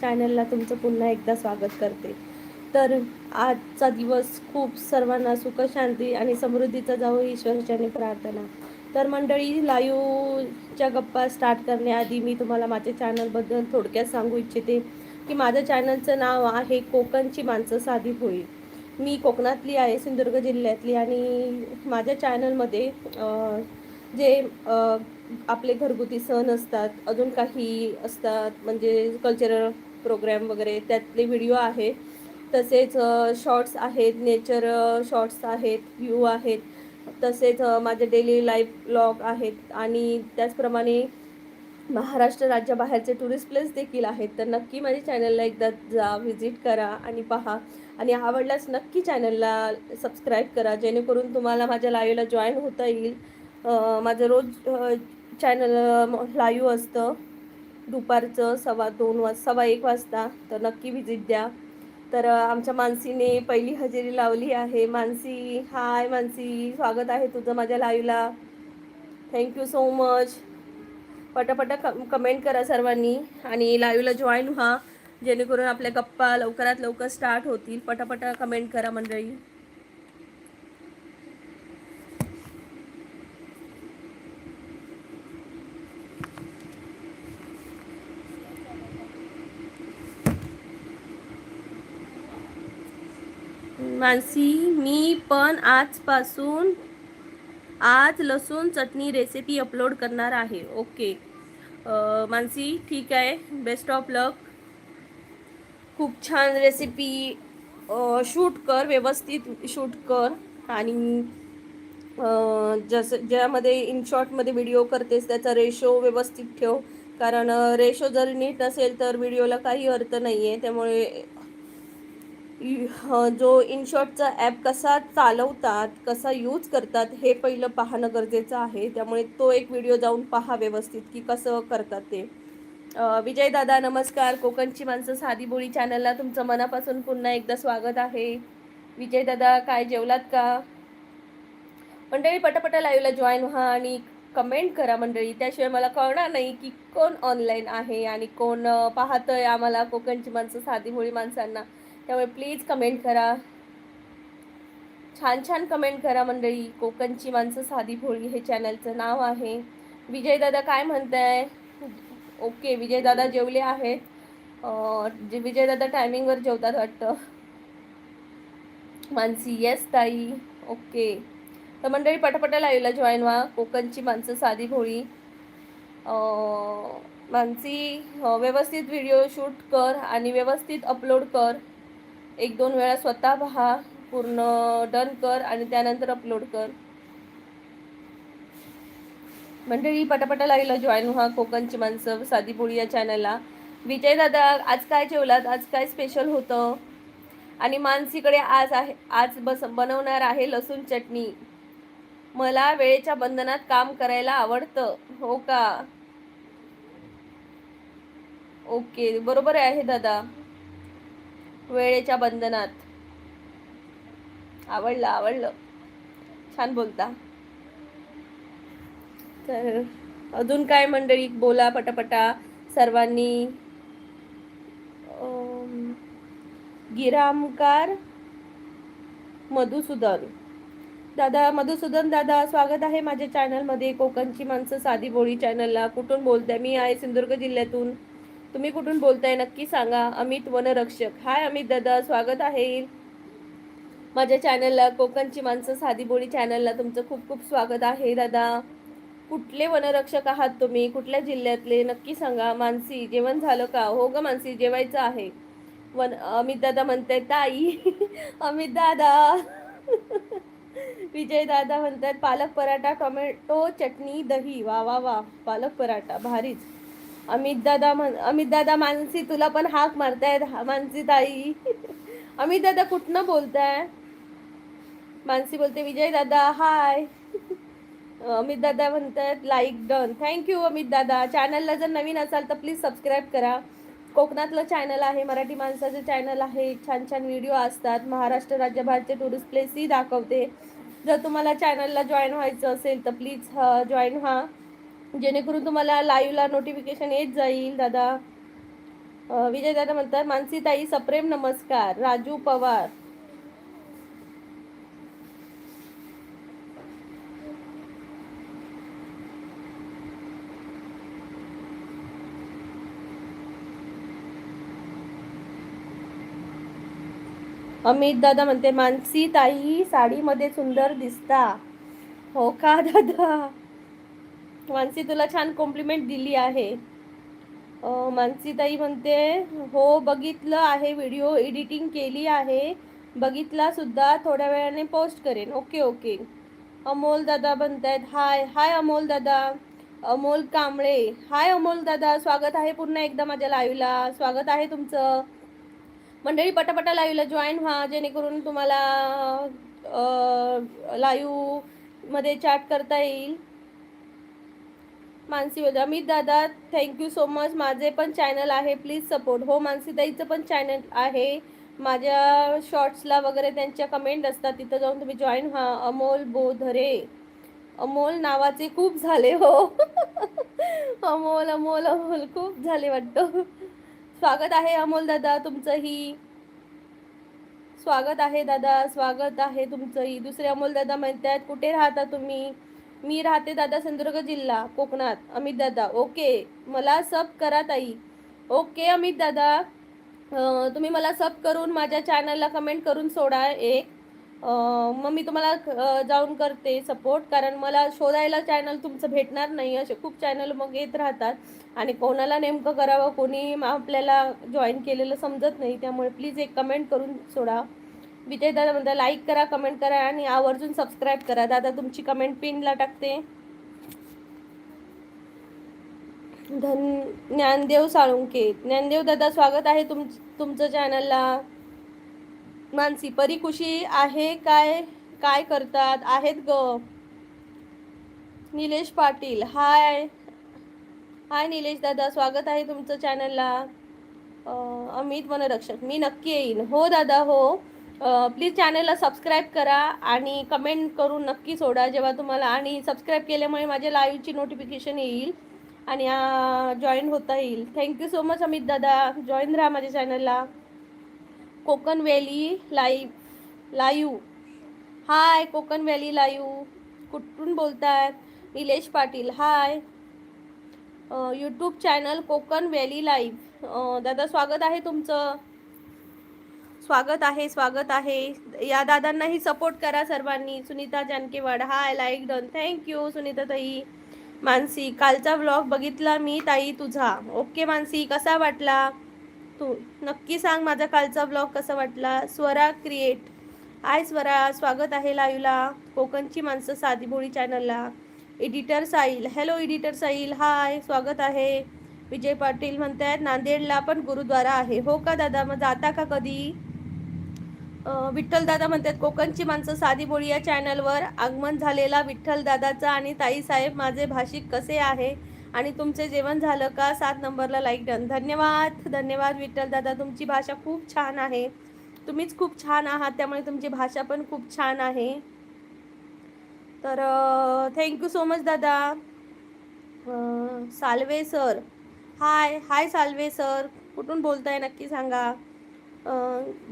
चॅनलला तुमचं पुन्हा एकदा स्वागत करते. तर आजचा दिवस खूप सर्वांना सुख शांती आणि समृद्धीचा जावो ईश्वराच्याने प्रार्थना. तर मंडळी, लाईव्हच्या गप्पा स्टार्ट करण्याआधी मी तुम्हाला माझ्या चॅनलबद्दल थोडक्यात सांगू इच्छिते की माझ्या चॅनलचं नाव आहे कोकणची माणसं साधी भोळी. मी कोकणातली आहे, सिंधुदुर्ग जिल्ह्यातली, आणि माझ्या चॅनलमध्ये जे आपले घरगुती सण असतात, अजून काही असतात, म्हणजे कल्चरल प्रोग्रॅम वगैरे त्यातले व्हिडिओ आहेत. तसेच शॉर्ट्स आहेत, नेचर शॉर्ट्स आहेत, व्ह्यू आहेत. तसेच माझे डेली लाईफ ब्लॉग आहेत, आणि त्याचप्रमाणे महाराष्ट्र राज्याबाहेरचे टुरिस्ट प्लेस देखील आहेत. तर नक्की माझ्या चॅनलला एकदा जा, व्हिजिट करा आणि पहा. आणि आवडल्यास नक्की चॅनलला सबस्क्राईब करा, जेणेकरून तुम्हाला माझ्या लाईव्हला जॉईन होता येईल. माझं रोज चॅनल लाईव्ह असतं दुपारचं 1:15 वाजता. तर नक्की व्हिजिट द्या. तर आमच्या मानसीने पहिली हजेरी लावली आहे. मानसी, हाय मानसी, स्वागत आहे तुझं माझ्या लाईव्हला. Thank you so much. पटापटा कमेंट करा सर्वांनी आणि लाईव्हला जॉईन व्हा, जेणेकरून आपल्या गप्पा लवकरात लवकर स्टार्ट होतील. पटापटा कमेंट करा मंडळी. मानसी, मी पण आज लसूण चटणी रेसिपी अपलोड करणार आहे. ओके मानसी, ठीक आहे. बेस्ट ऑफ लक. खूप छान रेसिपी शूट कर, व्यवस्थित शूट कर. आणि जसं ज्यामध्ये इन शॉर्टमध्ये व्हिडिओ करतेस त्याचा रेशो व्यवस्थित ठेव, कारण रेशो जर नीट नसेल तर व्हिडिओला काही अर्थ नाही आहे. त्यामुळे जो इनशॉटचा ॲप कसा चालवतात, कसा यूज करतात हे पहिलं पाहणं गरजेचं आहे. त्यामुळे तो एक व्हिडिओ जाऊन पहा व्यवस्थित की कसं करतात ते. विजय दादा नमस्कार. कोकणची माणसं साधी बोळी चॅनलला तुमचं मनापासून पुन्हा एकदा स्वागत आहे. विजय दादा, काय जेवलात का? मंडळी, पटापटा लाईव्हला जॉईन व्हा आणि कमेंट करा मंडळी. त्याशिवाय मला कळणार नाही की कोण ऑनलाईन आहे आणि कोण पाहतंय आम्हाला कोकणची माणसं साधी भोळी माणसांना. त्यामुळे प्लीज कमेंट करा, छान छान कमेंट करा मंडळी. कोकणची माणसं साधी भोळी हे चॅनलचं नाव आहे. विजय दादा काय म्हणताय? ओके, विजय दादा जेवले आहेत. विजय दादा टायमिंगवर जेवतात वाटतं. मानसी, येस ताई. ओके, तर मंडळी पटापटा लाईव्हला जॉईन व्हा. कोकणची माणसं साधी भोळी. मानसी, व्यवस्थित व्हिडिओ शूट कर आणि व्यवस्थित अपलोड कर. 1-2 वेळा स्वतः पहा, पूर्ण डन कर आणि त्यानंतर अपलोड कर. मंडळी पटापटा लाईव्हला जॉईन व्हा. कोकणची माणसं साधी भोळी या चॅनलला. विजय दादा, आज काय जेवलात? आज काय स्पेशल होतं? आणि मानसीकडे आज बनवणार आहे लसूण चटणी. मला वेळेच्या बंधनात काम करायला आवडतं. हो का? ओके, बरोबर आहे दादा. वेळेच्या बंधनात. आवडलं. छान बोलता. तर अजून काय मंडळी, बोला पटापटा सर्वांनी. गिरामकार मधुसूदन दादा, स्वागत आहे माझ्या चॅनलमध्ये, कोकणची माणसं साधी बोळी चॅनलला. कुठून बोलताय? मी आहे सिंधुदुर्ग जिल्ह्यातून. तुम्ही कुठून बोलताय नक्की सांगा. अमित वनरक्षक, हाय अमित दादा, स्वागत आहे माझ्या चॅनलला. कोकणची माणसं साधी बोळी चॅनलला तुमचं खूप खूप स्वागत आहे दादा. कुठले वनरक्षक आहात तुम्ही? कुठल्या जिल्ह्यातले नक्की सांगा. मानसी, जेवण झालं का? हो ग मानसी, जेवायचं आहे. अमित दादा म्हणतायत ताई. अमित दादा. विजय दादा म्हणतात पालक पराठा, टोमॅटो चटणी, दही. वा वा वा, पालक पराठा भारीच. अमित दादा, मानसी तुला पण हाक मारतायत. मानसी ताई. अमित दादा कुठनं बोलताय? मानसी बोलते विजय दादा हाय. अमित दादा म्हणतात लाईक डन. थँक्यू अमित दादा. चॅनलला जर नवीन असाल तर प्लीज सबस्क्राईब करा. कोकणातलं चॅनल आहे, मराठी माणसाचं चॅनल आहे. छान छान व्हिडिओ असतात. महाराष्ट्र राज्यभरचे टुरिस्ट प्लेसही दाखवते. जर तुम्हाला चॅनलला जॉईन व्हायचं असेल तर प्लीज जॉईन व्हा, जेणेकरून तुम्हाला लाईव्हला नोटिफिकेशन येत जाईल दादा. विजय दादा म्हणतात मानसी ताई सप्रेम नमस्कार. राजू पवार, अमित दादा म्हणते मानसी ताई साडीमध्ये सुंदर दिसता. हो का दादा? मानसी तुला छान कॉम्प्लिमेंट दिली आहे. मानसीताई म्हणते हो बघितलं आहे, व्हिडिओ एडिटिंग केली आहे, बघितला सुद्धा, थोड्या वेळाने पोस्ट करेन. Okay okay. अमोल दादा म्हणतायत हाय हाय अमोल दादा. अमोल कांबळे हाय अमोल दादा, स्वागत आहे पुन्हा एकदा माझ्या लाईव्हला. स्वागत आहे तुमचं. मंडळी पटापटा लाईव्हला जॉईन व्हा जेणेकरून तुम्हाला लाईव्ह मध्ये चॅट करता येईल. मानसी अमित दादा थँक्यू सो मच. माझे पण चॅनल आहे, प्लीज सपोर्ट. हो मानसीताईचं पण चॅनल आहे, माझ्या शॉर्ट्सला वगैरे त्यांच्या कमेंट असतात, तिथं जाऊन तुम्ही जॉईन व्हा. अमोल बोधरे, अमोल नावाचे खूप झाले हो. अमोल अमोल अमोल खूप झाले वाटतं. स्वागत आहे अमोल दादा तुमचंही. स्वागत आहे दादा, स्वागत आहे तुमचंही. दुसरे अमोल दादा म्हणतात कुठे राहता तुम्ही? मी राहते दादा सिंधुदुर्ग जिल्हा कोकणात. अमित दादा ओके, मला सब करा ताई. ओके अमित दादा, तुम्ही मला सब करून माझ्या चॅनलला कमेंट करून सोडा एक, मग मी तुम्हाला जाऊन करते सपोर्ट, कारण मला शोधायला चॅनल तुमचं भेटणार नाही. असे खूप चॅनल मग येत राहतात आणि कोणाला नेमकं करावं, कोणी आपल्याला जॉईन केलेलं समजत नाही. त्यामुळे प्लीज एक कमेंट करून सोडा. विजय दादा म्हणता लाईक करा, कमेंट करा आणि आवर्जून सबस्क्राईब करा. दादा तुमची कमेंट पिनला टाकते. ज्ञानदेव साळुंके, ज्ञानदेव दादा स्वागत आहे तुमचं चॅनलला. मानसी परी खुशी आहे काय, काय करतात आहेत ग? निलेश पाटील हाय हाय निलेश दादा, स्वागत आहे तुमचं चॅनलला. अमित वनरक्षक मी नक्की येईन. हो दादा हो, प्लीज चॅनलला सबस्क्राईब करा आणि कमेंट करून नक्की सोडा जेव्हा तुम्हाला, आणि सबस्क्राईब केल्यामुळे माझ्या लाईव्हची नोटिफिकेशन येईल आणि जॉईन होता येईल. थँक्यू सो मच अमित दादा, जॉईन राहा माझ्या चॅनलला. Konkan valley live hi, Konkan valley live कुठून बोलतायत? Nilesh Patil hi. YouTube channel Konkan valley live. दादा स्वागत आहे तुमचं, स्वागत आहे स्वागत आहे. या दादांनाही सपोर्ट करा सर्वांनी. सुनीता जानकेवाड हाय, लाईक डन, थँक्यू सुनीता ताई. मानसी कालचा व्लॉग बघितला मी ताई तुझा. ओके मानसी, कसा वाटला? तू नक्की सांग माझा कालचा व्लॉग कसा वाटला. स्वरा क्रिएट हाय स्वरा, स्वागत आहे लाईव्हला. कोकणची माणसं साधी भोळी चॅनलला. Editor Sail hello, editor Sail hi, स्वागत आहे. विजय पाटील म्हणतात नांदेडला पण गुरुद्वारा आहे. हो का दादा, मग जाता का कधी? विठ्ठल दादा म्हणतात कोकणची माणसं साधी बोळी या चॅनलवर आगमन झालेला विठ्ठल दादाचा आणि ताई साहेब माझे भाषिक कसे आहे आणि तुमचे जेवण झालं का? 7 नंबरला लाईक डन. धन्यवाद धन्यवाद विठ्ठल दादा, तुमची भाषा खूप छान आहे. तुम्हीच खूप छान आहात, त्यामुळे तुमची भाषा पण खूप छान आहे. तर थँक्यू सो मच दादा. साल्वे सर हाय हाय साल्वे सर, कुठून बोलताय नक्की सांगा.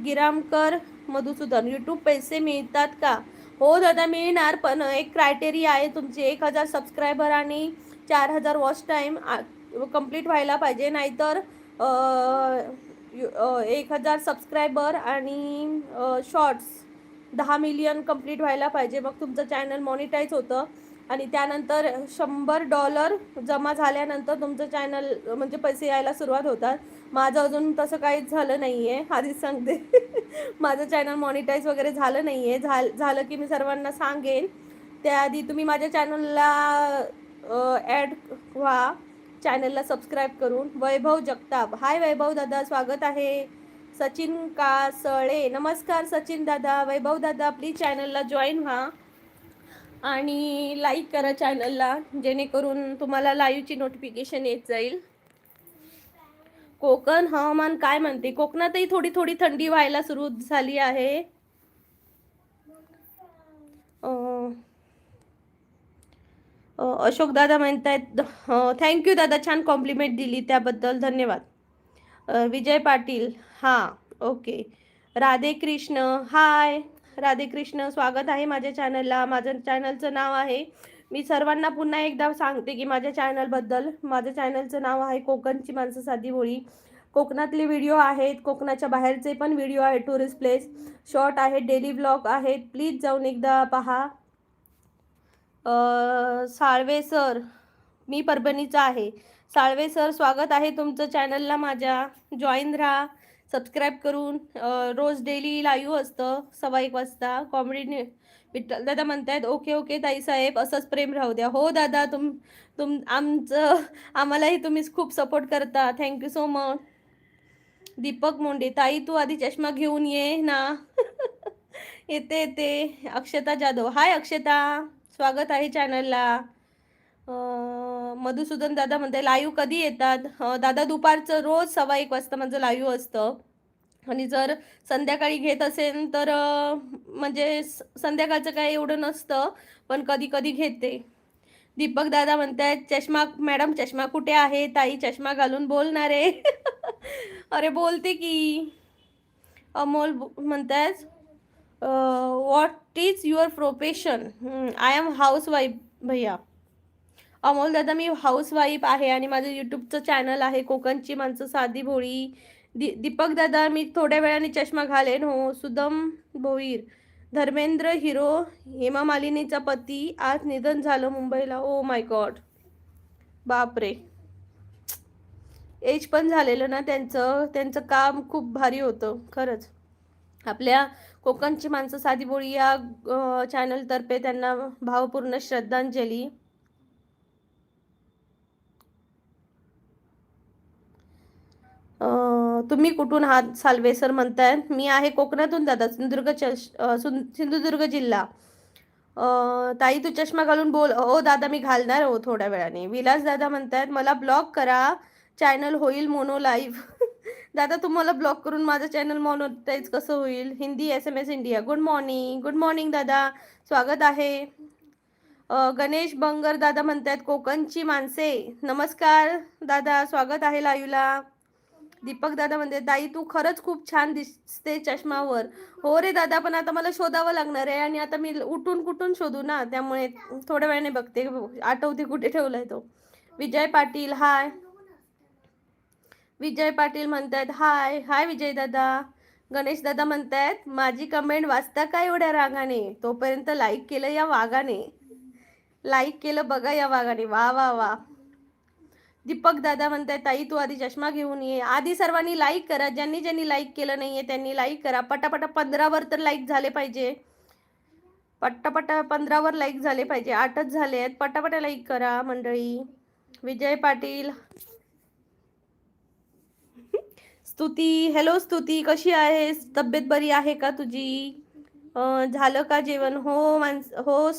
गिरामकर मधुसूदन यूट्यूब पैसे मिळतात का? हो दादा मिळणार, पण एक क्रायटेरिया आहे तुमची 1000 सबस्क्रायबर आणि 4000 वॉच टाईम कंप्लीट व्हायला पाहिजे. नाहीतर 1000 सबस्क्रायबर आणि शॉर्ट्स 10 मिलियन कंप्लीट व्हायला पाहिजे, मग तुमचं चॅनल मॉनिटाईज होतं आणि त्यानंतर $100 जमा झाल्यानंतर तुमचं चॅनल म्हणजे पैसे यायला सुरुवात होतात. माझं अजून तसं काहीच झालं नाही आहे, आधीच सांगते. माझं चॅनल मॉनिटाईज वगैरे झालं नाही आहे. झालं की मी सर्वांना सांगेन. त्याआधी तुम्ही माझ्या चॅनलला ॲड व्हा, चॅनलला सबस्क्राईब करून. वैभव जगताप हाय वैभव दादा, स्वागत आहे. सचिन कासळे नमस्कार सचिन दादा. वैभव दादा प्लीज चॅनलला जॉईन व्हा आणि लाईक करा चॅनलला, जेणेकरून तुम्हाला लाईव्हची नोटिफिकेशन येत जाईल. कोकण हवामान काय म्हणते? कोकणातही थोडी थोडी थंडी व्हायला सुरू झाली आहे. अशोक दादा म्हणतायत थँक्यू दादा, छान कॉम्प्लिमेंट दिली त्याबद्दल धन्यवाद. विजय पाटील, हां ओके. राधे कृष्ण, हाय राधे कृष्ण, स्वागत आहे माझ्या चॅनलला. माझं चॅनलचं नाव आहे, मी सर्वांना पुन्हा एकदा सांगते की माझ्या चॅनलबद्दल. माझ्या चॅनलचं नाव आहे कोकणची माणसं साधी भोळी. कोकणातले व्हिडिओ आहेत, कोकणाच्या बाहेरचे पण व्हिडिओ आहेत, टुरिस्ट प्लेस शॉर्ट आहेत, डेली ब्लॉग आहेत. प्लीज जाऊन एकदा पहा. साळवे सर, मी परभणीचा आहे. साळवे सर, स्वागत आहे तुमचं चॅनलला माझ्या. जॉईन राहा सबस्क्राईब करून. रोज डेली लाईव्ह असतं 1:15 वाजता. कॉमेडी विठ्ठल दादा म्हणतायत ओके ओके ताईसाहेब, असंच प्रेम राहू द्या. हो दादा, आम्हालाही तुम्ही खूप सपोर्ट करता, thank you so much. Deepak Monde, ताई तू आधी चष्मा घेऊन ये ना. येते येते. अक्षता जाधव, हाय अक्षता, स्वागत आहे चॅनलला. मधुसूदन दादा म्हणते लाईव्ह कधी येतात? दादा दुपारचं रोज 1:15 वाजता माझं लाईव्ह असतं. आणि जर संध्याकाळी घेत असेल तर म्हणजे संध्याकाळचं काय एवढं नसतं, पण कधी कधी घेते. दीपक दादा म्हणतायत चष्मा मॅडम, चष्मा कुठे आहे? ताई चष्मा घालून बोलणार आहे. अरे बोलते की. अमोल म्हणतायत what is your profession? I am housewife भैया. अमोल दादा, मी हाऊस वाईफ आहे आणि माझं यूट्यूबचं चॅनल आहे कोकणची माणसं साधी भोळी. दीपक दादा, मी थोड्या वेळाने चष्मा घालेन. हो. सुदम भोईर, धर्मेंद्र हिरो, हेमा मालिनीचा पती आज निधन झालं मुंबईला. ओ माय गॉड, बापरे. एज पण झालेलं ना त्यांचं. त्यांचं काम खूप भारी होतं खरंच. आपल्या कोकणची माणसं साधी बोळी या चॅनलतर्फे त्यांना भावपूर्ण श्रद्धांजली. तुम्ही कुठून आहात? साल्वे सर म्हणतायत मी आहे कोकणातून दादा, सिंधुदुर्ग जिल्हा. ताई तू चष्मा घालून बोल. हो दादा, मी घालणार हो थोड्या वेळाने. विलास दादा म्हणतायत मला ब्लॉक करा, चॅनल होईल मोनो लाईव्ह. दादा तुम्हाला ब्लॉक करून माझं चॅनल मोनोटाईज कसं होईल? Hindi SMS India. Good morning, good morning दादा, स्वागत आहे. गणेश बंगर दादा म्हणतायत कोकणची माणसे, नमस्कार दादा, स्वागत आहे लाईव्हला. दीपक दादा म्हणते ताई तू खरंच खूप छान दिसते चष्मावर. हो रे दादा, पण आता मला शोधावं लागणार आहे आणि आता मी उठून कुठून शोधू ना, त्यामुळे थोड्या वेळाने बघते, आठवते कुठे ठेवलाय तो. विजय पाटील, हाय. विजय पाटील म्हणतायत हाय हाय विजय दादा. गणेश दादा म्हणतायत माझी कमेंट वाचता का एवढ्या रागाने? तोपर्यंत लाईक केलं या वागाने. लाईक केलं बघा या वागाने. वा वा वा. दीपक दादा म्हणताय ताई तू आधी चष्मा घेऊन ये. आधी सर्वांनी लाईक करा, ज्यांनी ज्यांनी लाईक केलं नाहीये त्यांनी लाईक करा. पटापटा 15वर तर लाईक झाले पाहिजे. पटापटा 15वर लाईक झाले पाहिजे. 8च झाले आहेत. पटापटा लाईक करा मंडळी. विजय पाटील. स्तुती, हॅलो स्तुती, कशी आहेस? तब्येत बरी आहे का तुझी? झालं का जेवण? हो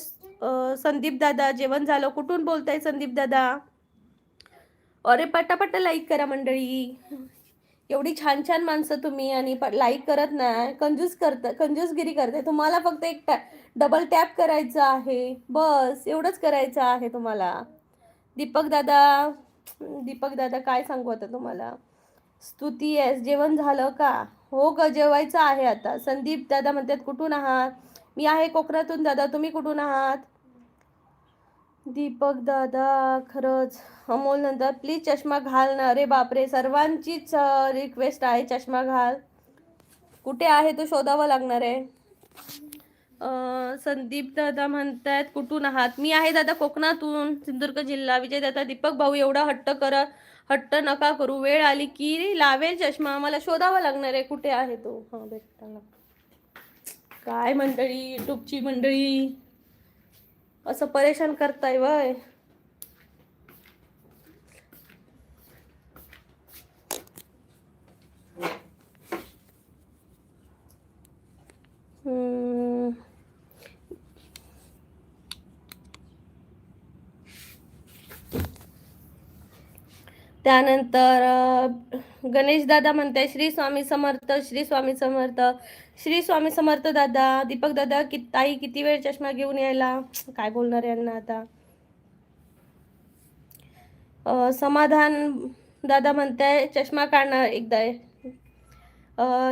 संदीप दादा, जेवण झालं. कुठून बोलताय संदीप दादा? अरे पटापटा लाईक करा मंडळी. एवढी छान छान माणसं तुम्ही आणि लाईक करत नाही. कंजूसगिरी करते. तुम्हाला फक्त एक डबल टॅप करायचं आहे, बस एवढंच करायचं आहे तुम्हाला. दीपक दादा, दीपक दादा काय सांगू आता तुम्हाला. स्तुती आहे, जेवण झालं का? हो ग, जेवायचं आहे आता. संदीप दादा म्हणतात कुठून आहात? मी आहे कोकणातून दादा, तुम्ही कुठून आहात? दीपक दादा खरंच. अमोल नंतर प्लीज चष्मा घाल ना. अरे बापरे, सर्वांचीच रिक्वेस्ट आहे चष्मा घाल. कुठे आहे तो शोधावा लागणार आहे. संदीप दादा म्हणतायत कुठून आहात? मी आहे दादा कोकणातून, सिंधुदुर्ग जिल्हा. विजय दादा, दीपक भाऊ एवढा हट्ट नका करू, वेळ आली की लावेल चष्मा. मला शोधावा लागणार आहे कुठे आहे तो. हा भेटला. काय मंडळी, युट्यूबची मंडळी असं परेशान करताय वय. त्यानंतर गणेश दादा म्हणताय श्री स्वामी समर्थ, श्री स्वामी समर्थ, श्री स्वामी समर्थ दादा. दीपक दादा ताई किती वेळ चष्मा घेऊन यायला? काय बोलणार यांना आता. समाधान दादा म्हणताय चष्मा काढणार एकदा.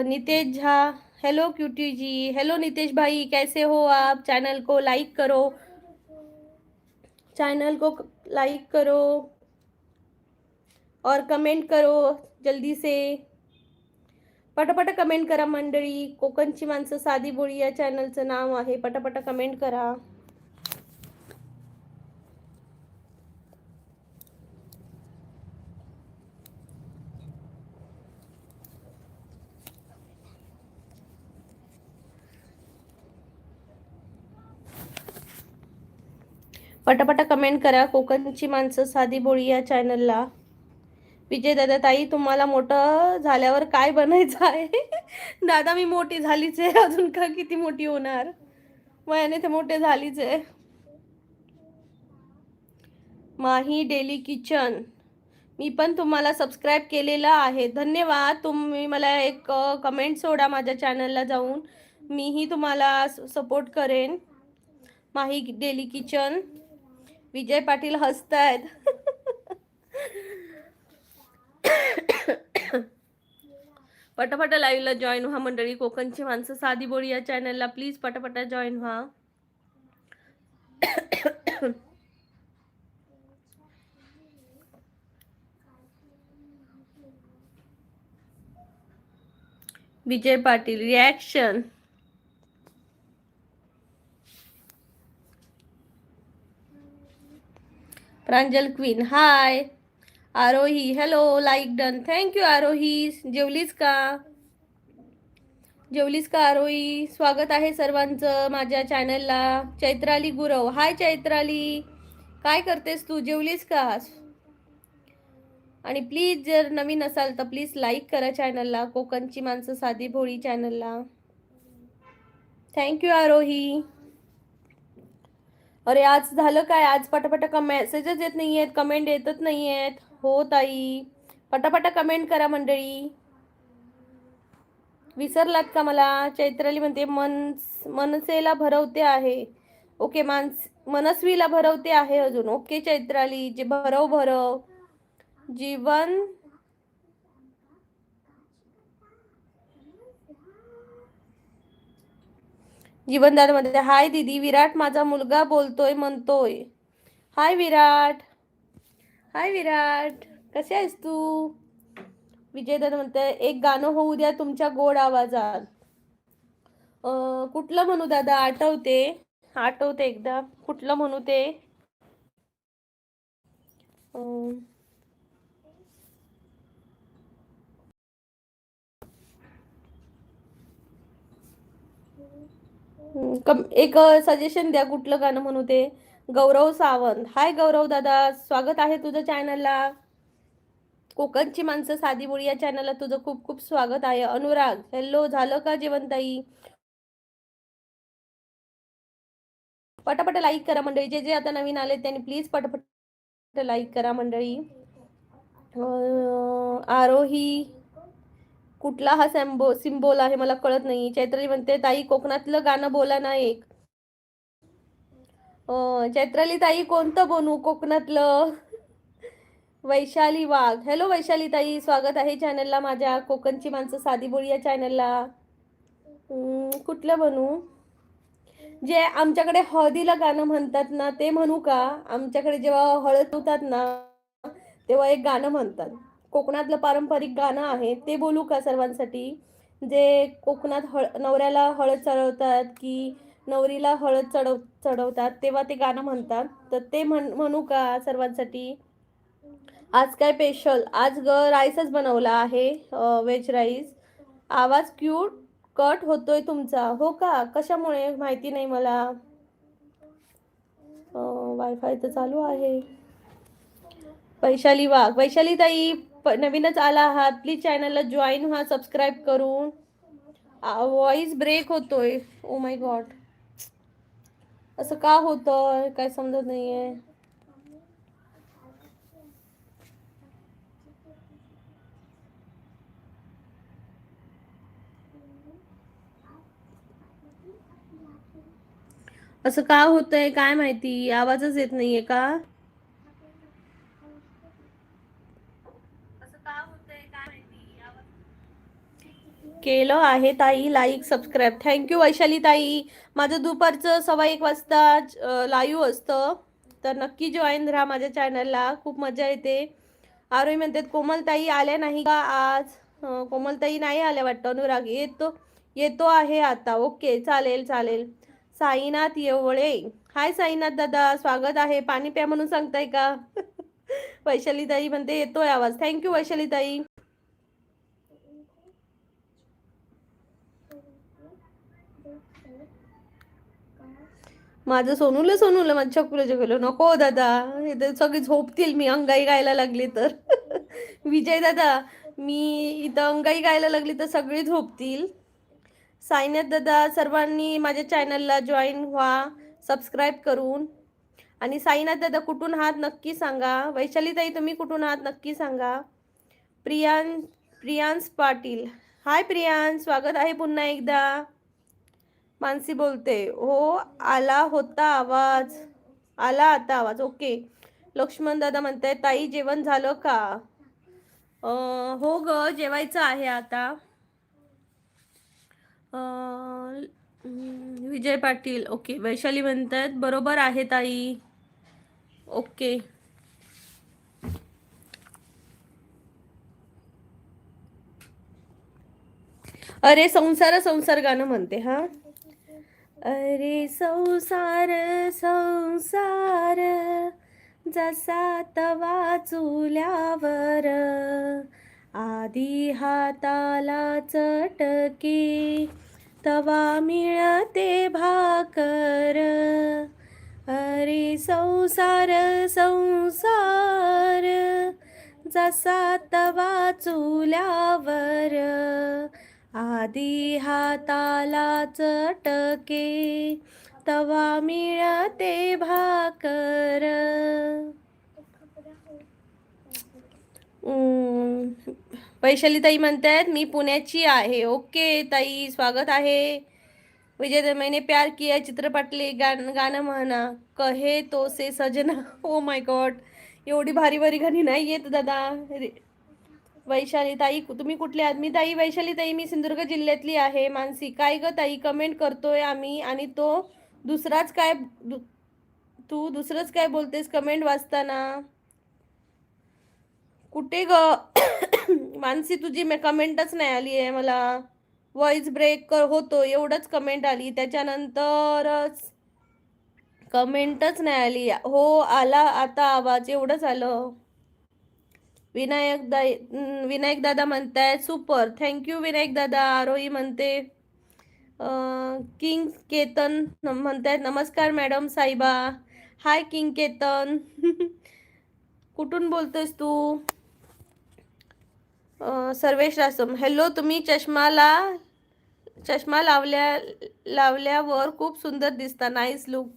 नितेश झा, हेलो क्यूटी जी, हेलो नितेश भाई, कैसे हो आप? चैनल को लाइक करो, चैनल को लाइक करो और कमेंट करो जल्दी से. पटापट कमेंट करा मंडळी. कोकणची माणसं साधी बोळी या चॅनलचं नाव आहे. पटापट कमेंट करा. पटापट कमेंट करा. कोकणची माणसं साधी बोळी या चॅनलला. विजय दादा, ताई तुम्हाला मोठं झाल्यावर काय बनायचं आहे? दादा मी मोठी झालीच आहे, अजून का किती मोठी होणार, वयाने ते मोठे झालीच आहे. माही डेली किचन, मी पण तुम्हाला सबस्क्राईब केलेलं आहे, धन्यवाद. तुम्ही मला एक कमेंट सोडा माझ्या चॅनलला जाऊन, मीही तुम्हाला सपोर्ट करेन. माही डेली किचन. विजय पाटील हसतायत. पटापट लाईव्हला जॉईन व्हा मंडळी. कोकणची माणसं साधी बोळी या चॅनलला प्लीज पटापट जॉईन व्हा. विजय पाटील रिॲक्शन. प्रांजल क्वीन हाय. आरोही हॅलो, लाईक डन, थँक्यू आरोही. जेवलीस का? जेवलीस का आरोही? स्वागत आहे सर्वांचं माझ्या चॅनलला. चैत्राली गुरव हाय. चैत्राली काय करतेस तू? जेवलीस का? आणि प्लीज जर नवीन असाल तर प्लीज लाईक करा चॅनलला, कोकणची माणसं साधी भोळी चॅनलला. थँक्यू आरोही. अरे आज झालं काय? आज पटापट मेसेजच येत नाही आहेत, कमेंट येतच नाही आहेत. हो ताई, पटापट कमेंट करा मंडळी. विसरलात का मला? चैत्राली म्हणते मनसेला भरवते आहे. ओके, मनस्वीला भरवते आहे अजून. ओके चैत्राली, जे भरव जीवन. जीवनदार मध्ये हाय दीदी, विराट माझा मुलगा बोलतोय म्हणतोय. हाय विराट. हाय विराट, कसे आहेस तू? विजय दादा म्हणते एक गाणं होऊ द्या तुमच्या गोड आवाजात. कुठलं म्हणू दादा? आठवते एकदा, कुठलं म्हणू ते? एक सजेशन द्या, कुठलं गाणं म्हणू ते? गौरव सावंत हाय. गौरव दादा स्वागत आहे तुझं चॅनलला. कोकणची माणसं साधी बोळी या चॅनलला तुझं खूप खूप स्वागत आहे. अनुराग हॅलो, झालं का जेवण ताई? पटापट लाईक करा मंडळी. जे आता नवीन आले त्यांनी प्लीज पटापट लाईक करा मंडळी. आरोही कुठला हा सिम्बॉल आहे मला कळत नाही. चैत्राली म्हणते ताई कोकणातलं गाणं बोला ना एक. चैत्राली ताई कोणतं बनवू कोकणातलं? वैशाली वाघ हॅलो. वैशाली ताई स्वागत आहे चॅनलला माझ्या, कोकणची माणसं साधी बोळी या चॅनलला. कुठलं बनवू? जे आमच्याकडे हळदीला गाणं म्हणतात ना ते म्हणू का? आमच्याकडे जेव्हा हळद होतात ना तेव्हा एक गाणं म्हणतात, कोकणातलं पारंपरिक गाणं आहे, ते बोलू का सर्वांसाठी? जे कोकणात नवऱ्याला हळद चढवतात की नवरीला हळद चढवतात तेव्हा ते गाणं म्हणतात, तर ते म्हणू का सर्वांसाठी? आज काय स्पेशल? आज राईसच बनवला आहे, व्हेज राईस. आवाज क्यूट कट होतोय तुमचा. हो का? कशामुळे माहिती नाही मला. वायफाय तर चालू आहे. वैशाली वाघ, वैशाली ताई नवीनच आला आहात, प्लीज चॅनलला जॉईन व्हा सबस्क्राईब करून. व्हॉइस ब्रेक होतोय. ओ माय गॉड, असं का होतंय काय समजत नाहीये. असं का होतंय काय माहिती, आवाजच येत नाहीये का? केलं आहे ताई लाईक सबस्क्राईब. थँक्यू वैशाली ताई. माझं दुपारचं 1:15 वाजता लाईव्ह असतं, तर नक्की जॉईन राहा माझ्या चॅनलला. खूप मजा येते. आरोही म्हणतात कोमलताई आल्या नाही का आज? कोमलताई नाही आल्या वाटतं. अनुराग येतो येतो आहे आता. ओके चालेल चालेल. साईनाथ येवळे. हाय साईनाथ दादा, स्वागत आहे. पाणी प्या म्हणून सांगताय का? वैशाली ताई म्हणते येतोय आवाज. थँक्यू वैशाली ताई. माझं सोनूलं माझं चकुलं नको दादा, हे तर सगळी झोपतील मी अंगाई गायला लागली तर. विजय दादा, मी इथं अंगाई गायला लागली तर सगळे झोपतील. साईनाथ दादा, सर्वांनी माझ्या चॅनलला जॉईन व्हा सबस्क्राईब करून. आणि साईनाथ दादा कुठून आहात नक्की सांगा. वैशाली ताई तुम्ही कुठून आहात नक्की सांगा. प्रियांश पाटील. हाय प्रियांश, स्वागत आहे पुन्हा एकदा. मानसी बोलते हो, आला होता आवाज, आला आता आवाज. ओके. लक्ष्मण दादा म्हणताय ताई जेवण झालं का? हो ग, जेवायचं आहे आता. विजय पाटील. ओके. वैशाली म्हणतात बरोबर आहे ताई. ओके. अरे संसार संसार गाणं म्हणते. हा, अरे संसार संसार जसा तवा चुल्यावर, आधी हाताला चटके तवा मिळते भाकर. अरे संसार संसार जसा तवा चुल्यावर, आधी हाताला चटके तवा मिळते भाकर. वैशाली ताई म्हणतात मी पुण्याची आहे. ओके ताई, स्वागत आहे. विजय मैंने प्यार किया चित्रपटले गाणं म्हणा. कहे तो से सजना. ओ माय गॉड, एवढी भारी भारी गाणी नाही येत दादा. वैशाली ताई तुम्ही कुठले आहात? मी ताई वैशाली ताई मी सिंधुदुर्ग जिल्ह्यातली आहे. मानसी काय ग ताई कमेंट करतोय आम्ही आणि तो दुसराच काय तू दुसरंच काय बोलतेस कमेंट वाचताना. कुठे ग? मानसी तुझी कमेंटच नाही आली आहे मला. व्हॉइस ब्रेक होतो एवढंच कमेंट आली, त्याच्यानंतरच कमेंटच नाही आली. हो आला आता आवाज, एवढंच आलं. विनायक दादा म्हणताय सुपर. थँक्यू विनायक दादा. आरोही म्हणते किंग केतन म्हणतायत नमस्कार मॅडम साईबा. हाय किंग केतन. कुठून बोलतोयस तू? सर्वेश रासम. हॅलो, तुम्ही चष्मा लावल्यावर खूप सुंदर दिसता. Nice look.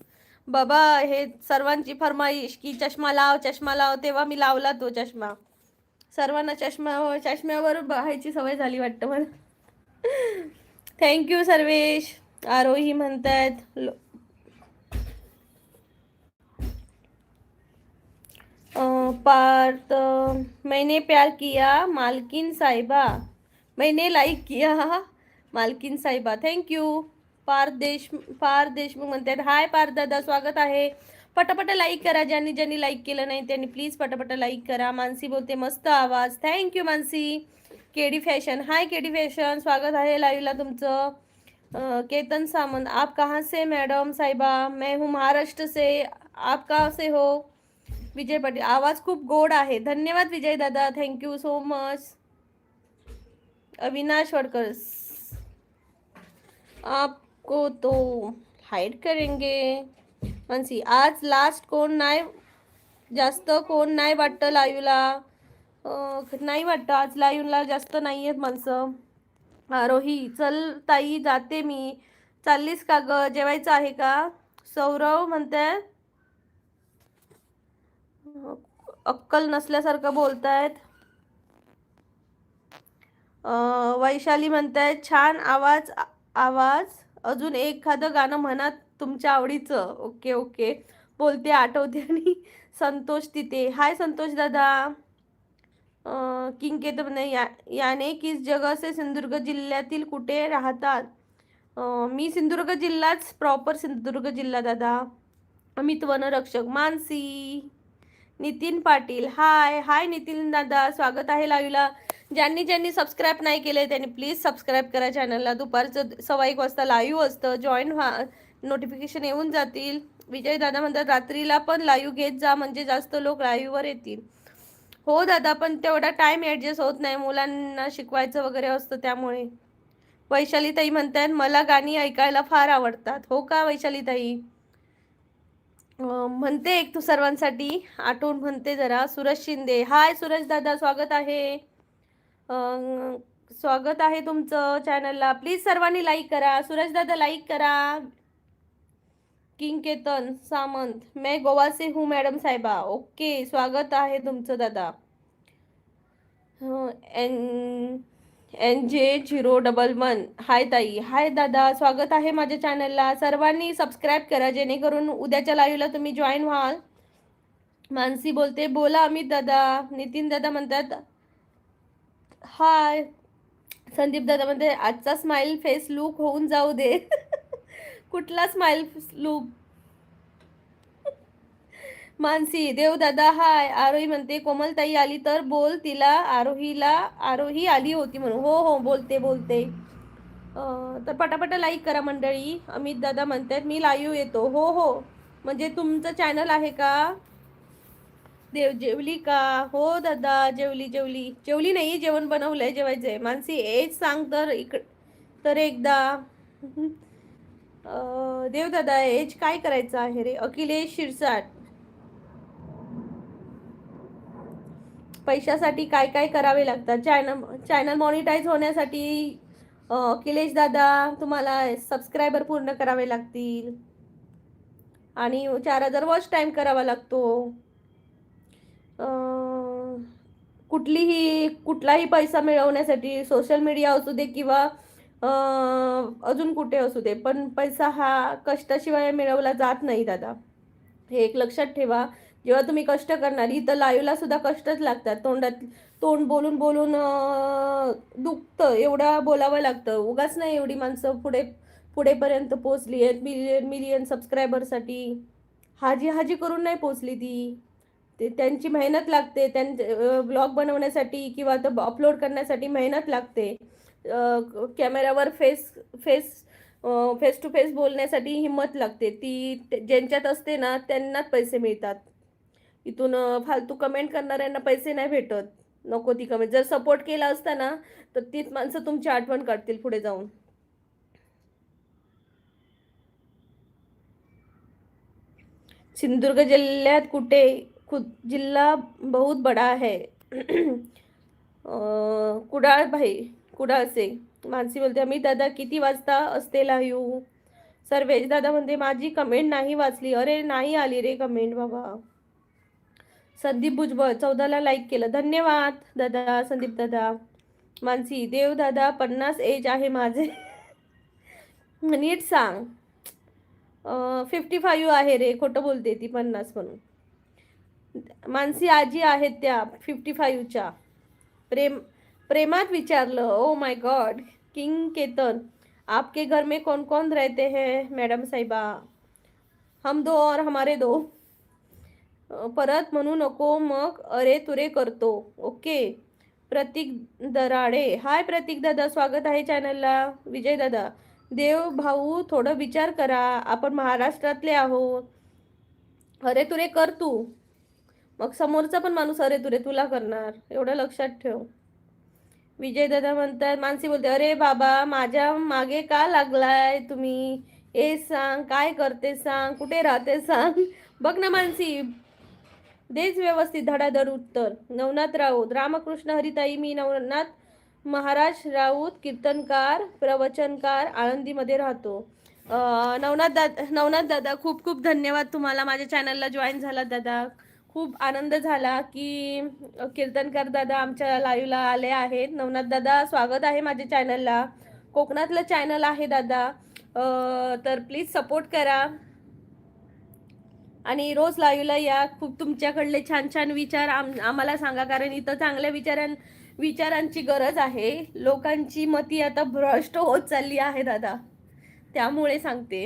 बाबा हे सर्वांची फरमाईश की चष्मा लाव, तेव्हा मी लावला तो चष्मा. सर्वांना चष्म्यावर बघायची सवय झाली वाटतं मला. थँक्यू सर्वेश. आरोही म्हणतायत पार्थ मैंने प्यार किया मालकीन साहिबा. मैंने लाईक किया मालकीन साहिबा. थँक्यू. पार्थ देशमुख म्हणतात हाय पार्थ दादा, स्वागत आहे. पटापट लाईक करा. ज्यांनी लाईक केलं नाही त्यांनी प्लीज पटापट लाईक करा. मानसी बोलते मस्त आवाज. Thank you Mansi. KD fashion. Hi KD fashion, स्वागत आहे लाईव्हला तुमचं. केतन सामंत. आप कहाँ से मैडम साहिबा? मैं हूँ महाराष्ट्र से. आप कहाँ से हो? विजय पाटील. आवाज खूप गोड आहे. धन्यवाद विजय दादा, thank you so much. Avinash Wadkar. आपको तो हाइड करेंगे. मानसी आज लास्ट कोण नाही, जास्त कोण नाही वाटतं लाईव्हला. नाही वाटतं आज लाईव्हला जास्त नाही आहेत माणसं. आरोही चल ताई जाते मी. चाललीस का ग? जेवायचं आहे का? सौरव म्हणताय अक्कल नसल्यासारखं बोलतायत. वैशाली म्हणताय छान आवाज अजून एखादं गाणं म्हणा तुमच्या आवडीचं. ओके ओके बोलते, आठवते. आणि संतोष तिथे. हाय संतोष दादा. किंग केतन याने किस जगह से सिंधुदुर्ग जिल्ह्यातील कुठे राहतात? मी सिंधुदुर्ग जिल्हाच, प्रॉपर सिंधुदुर्ग जिल्हा दादा. अमित वनरक्षक. मानसी. नितीन पाटील. हाय हाय नितीन दादा, स्वागत आहे लाईव्हला. ज्यांनी ज्यांनी सबस्क्राईब नाही केले त्यांनी प्लीज सबस्क्राईब करा चॅनलला. दुपारचं 1:15 वाजता लाईव्ह असतं, जॉईन व्हा, नोटिफिकेशन येऊन जातील. विजय दादा म्हणतात रात्रीला पण लाईव्ह घेत जा म्हणजे जास्त लोक लाईव्हवर येतील. हो दादा, पण तेवढा टाइम ॲडजस्ट होत नाही, मुलांना शिकवायचं वगैरे असतं त्यामुळे. वैशाली ताई म्हणतात मला गाणी ऐकायला फार आवडतात. हो का वैशाली ताई? म्हणते एक तू सर्वांसाठी आठवण म्हणते जरा. सूरज शिंदे. हाय सूरज दादा, स्वागत आहे. स्वागत आहे तुमचं चॅनलला. प्लीज सर्वांनी लाईक करा. सूरज दादा लाईक करा. किंग केतन सामंत. मैं गोवा से हूँ मॅडम साहेबा. ओके, स्वागत आहे तुमचं दादा. NJ011. हाय ताई. हाय दादा, स्वागत आहे माझ्या चॅनलला. सर्वांनी सबस्क्राईब करा जेणेकरून उद्याच्या लाईव्हला तुम्ही जॉईन व्हाल. मानसी बोलते बोला अमित दादा. नितीन दादा म्हणतात हाय. संदीप दादा म्हणते आजचा स्माइल फेस लुक होऊन जाऊ दे. कुठला स्माइल लुक? मानसी. देवदादा हाय. आरोही म्हणते कोमलताई आली तर बोल तिला आरोही आली होती म्हणून. हो हो, बोलते बोलते. तर पटापटा लाईक करा मंडळी. अमित दादा म्हणतात मी लाईव्ह येतो. हो हो, म्हणजे तुमचं चॅनल आहे का? देव जेवली का? हो दादा, जेवली जेवली जेवली नाही, जेवण बनवलंय, जेवायचंय. मानसी एज सांग तर एकदा. देवदादा एज काय करायचं आहे रे? अखिलेश शिरसाट. पैशासाठी काय काय करावे लागतात? चॅनल मॉनिटाईज होण्यासाठी अखिलेश दादा तुम्हाला सबस्क्रायबर पूर्ण करावे लागतील आणि 4000 वॉच टाइम करावा लागतो. कुठलाही पैसा मिळवण्यासाठी सोशल मीडिया असू दे किंवा अजून कुठे असू दे, पण पैसा हा कष्टाशिवाय मिळवला जात नाही दादा. हे एक लक्षात ठेवा. जेव्हा तुम्ही कष्ट करणार, इथं लाईव्हला सुद्धा कष्टच लागतात. तोंड बोलून बोलून दुखतं, एवढं बोलावं लागतं. उगाच नाही एवढी माणसं पुढेपर्यंत पोचली आहेत. मिलियन सबस्क्रायबरसाठी हाजी हाजी करून नाही पोचली ती. त्यांची मेहनत लागते. ब्लॉग बनवण्यासाठी किंवा अपलोड करण्यासाठी मेहनत लागते. कॅमेऱ्यावर फेस टू फेस बोलण्यासाठी हिंमत लागते. ती ज्यांच्यात असते ना त्यांनाच पैसे मिळतात. इथून फालतू कमेंट करणाऱ्यांना पैसे नाही भेटत. नको ती कमेंट. जर सपोर्ट केला असता ना तर तीच माणसं तुमची आठवण काढतील पुढे जाऊन. सिंधुदुर्ग जिल्ह्यात कुठे? जिल्हा बहुत बडा है. कुडाळ से. मानसी बोलते अमित दादा किती वाजता असते लाईव्ह? सर्वेश दादा म्हणते माझी कमेंट नाही वाचली. अरे नाही आली रे कमेंट बाबा. संदीप भुजबळ 14ला लाईक केलं. धन्यवाद दादा संदीप दादा. मानसी. देव दादा 50 एज आहे माझे. नीट सांग. 55 आहे रे, खोटं बोलते ती 50 म्हणून. मानसी आजी आहेत त्या 55च्या. प्रेमात विचारलं. Oh my God. King Ketan. आपके घर में कौन कौन रहते हैं मॅडम साहेबा? हम दो और हमारे दो. परत म्हणू नको मग अरे तुरे करतो. ओके. प्रतीक दराडे. हाय प्रतीक दादा, स्वागत आहे चॅनलला. विजय दादा. देव भाऊ थोडं विचार करा, आपण महाराष्ट्रातले आहोत. अरे तुरे कर तू, मग समोरचा पण माणूस अरे तुरे तुला करणार, एवढं लक्षात ठेव. विजय दादा म्हणतात. मानसी बोलते अरे बाबा माझ्या मागे का लागलाय तुम्ही? ए सांग काय करते सांग, कुठे राहते सांग. बघ ना मानसी, देच व्यवस्थित धडाधड उत्तर. नवनाथ राऊत. रामकृष्ण हरिताई. मी नवनाथ महाराज राऊत, कीर्तनकार प्रवचनकार, आळंदीमध्ये राहतो. नवनाथ दादा खूप खूप धन्यवाद तुम्हाला माझ्या चॅनलला जॉईन झाला दादा. खूप आनंद झाला की कीर्तनकार दादा आमच्या लाईव्हला आले आहेत. नवनाथ दादा स्वागत आहे माझ्या चॅनलला. कोकणातलं चॅनल आहे दादा, तर प्लीज सपोर्ट करा. आणि रोज लाईव्हला या. खूप तुमच्याकडले छान छान विचार आम्हाला सांगा, कारण इथं चांगल्या विचारांची गरज आहे. लोकांची मती आता भ्रष्ट होत चालली आहे दादा, त्यामुळे सांगते.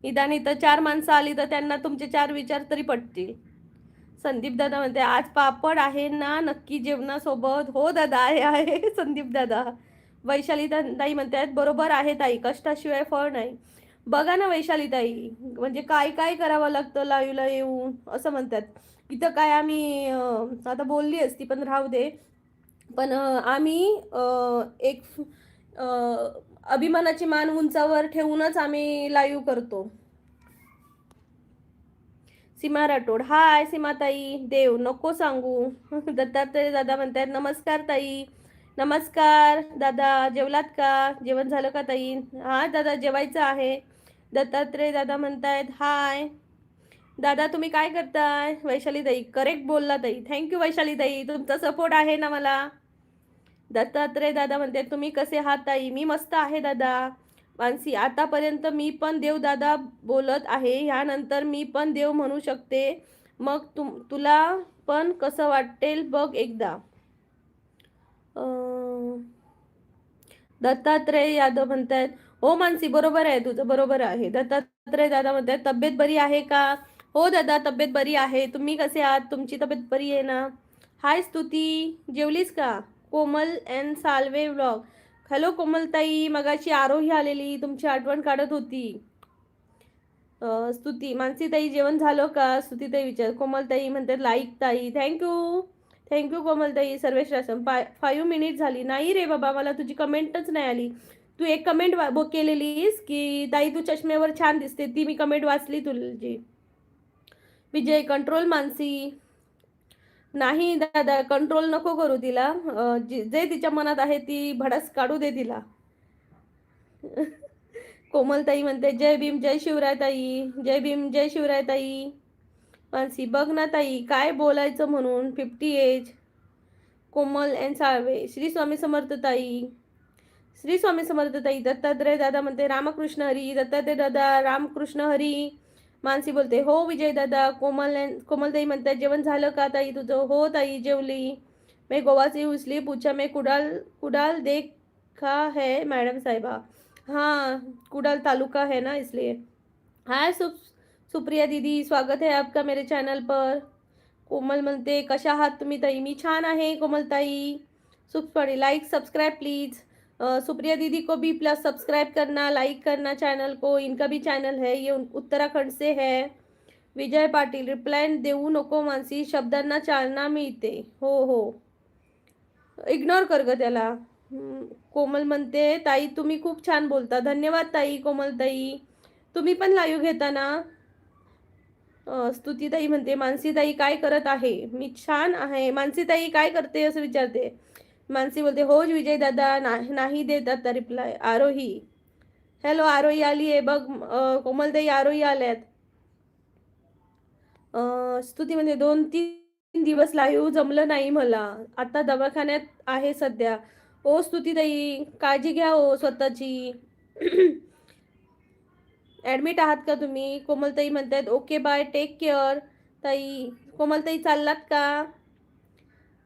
निदान इथं 4 माणसं आली तर त्यांना तुमचे 4 विचार तरी पटतील. संदीप दादा म्हणते आज पापड आहे ना नक्की जेवणासोबत. हो दादा, आहे संदीप दादा. वैशाली ताई म्हणतात बरोबर आहे ताई, कष्टाशिवाय फळ नाही. बघा ना वैशाली ताई, म्हणजे काय काय करावं लागतं लाईव्हला येऊन, असं म्हणतात. इथं काय आम्ही आता बोलली असती पण राहू दे. पण आम्ही एक अभिमानाची मान उंचावर ठेवूनच आम्ही लाईव्ह करतो. सीमा राठोड, हाय सीमाताई. देव नको सांगू. दत्तात्रय दादा म्हणतात नमस्कार ताई. नमस्कार दादा, जेवलात का? जेवण झालं का ताई? हा दादा, जेवायचं आहे. दत्तात्रय दादा म्हणतायत हाय. दादा तुम्ही काय करताय? वैशाली ताई, करेक्ट बोलला ताई. थँक्यू वैशाली ताई, तुमचा सपोर्ट आहे ना मला. दत्तात्रय दादा म्हणते तुम्ही कसे आहात ताई? मी मस्त आहे दादा. मानसी, आतापर्यंत मी पण देव दादा बोलत आहे, ह्यानंतर मी पण देव म्हणू शकते. मग तुला पण कसं वाटेल बघ एकदा. दत्तात्रय यादव म्हणतात हो मानसी, बरोबर आहे तुझं, बरोबर आहे. दत्तात्रय दादा म्हणतात तब्येत बरी आहे का? हो दादा, तब्येत बरी आहे. तुम्ही कसे आहात? तुमची तब्येत बरी आहे ना? हाय स्तुती, जेवलीस का? कोमल एन साल्वे व्लॉग, हॅलो कोमलताई. मगाची आरोही आलेली, तुमची आठवण काढत होती. स्तुती, मानसीताई जेवण झालं का? स्तुतीताई विचार. कोमलताई म्हणतात लाईक ताई. थँक्यू थँक्यू कोमलताई. सर्वेश रासम, 5 मिनिट झाली. नाही रे बाबा, मला तुझी कमेंटच नाही आली. तू एक कमेंट केलेलीस की ताई तू चष्म्यावर छान दिसते, ती मी कमेंट वाचली तुझी. विजय, कंट्रोल मानसी. नाही दादा, कंट्रोल नको करू तिला. जे तिच्या मनात आहे ती भडस काढू दे तिला. कोमलताई म्हणते जय भीम जय शिवराय ताई. जय भीम जय शिवराय ताई. मानसी, बघ ना ताई काय बोलायचं म्हणून, 50 एज. कोमल एन साळवे, श्री स्वामी समर्थ ताई. श्री स्वामी समर्थ ताई. दत्तात्रय दादा म्हणते रामकृष्ण हरी. दत्तात्रय दादा रामकृष्ण हरी. मानसी बोलते हो विजय दादा. कोमलताई म्हणतात जेवण झालं का ताई तुझं? हो ताई, जेवली. मैं गोवा से उचली पूछा मैं कुडाल कुडाल देखा है मैडम साहिबा. हाँ, कुडाल तालुका है ना, इसलिए. हाय सुप्रिया दीदी, स्वागत है आपका मेरे चैनल पर. कोमल म्हणते कशा आहात तुम्ही ताई? मी छान आहे कोमलताई. सुप्री, लाइक सब्सक्राइब प्लीज. सुप्रिया दीदी को भी प्लस सब्सक्राइब करना, लाइक करना चैनल को. इनका भी चैनल है, ये उत्तराखंड से है. विजय पाटील, रिप्लाय देऊ नको मानसी, शब्दांना चालना मिळते. हो हो, इग्नोर कर ग त्याला. कोमल म्हणते ताई तुम्ही खूप छान बोलता. धन्यवाद ताई. कोमल ताई, तुम्ही पण लाईव्ह घेता ना? स्तुतीताई म्हणते मानसीताई काय करत आहे? मी छान आहे. मानसीताई काय करते असं विचारते. मानसी बोलते हो विजय दादा. नाही देत आता रिप्लाय. आरोही, हॅलो आरोही आली आहे बघ. कोमलताई आरोही आल्यात. स्तुती म्हणजे 2-3 दिवस लाईव्ह जमलं नाही मला, आता दवाखान्यात आहे सध्या. ओ स्तुतीताई, काळजी घ्या हो स्वतःची. ॲडमिट आहात का तुम्ही? कोमलताई म्हणतात ओके बाय, टेक केअर. ताई, कोमलताई चाललात का?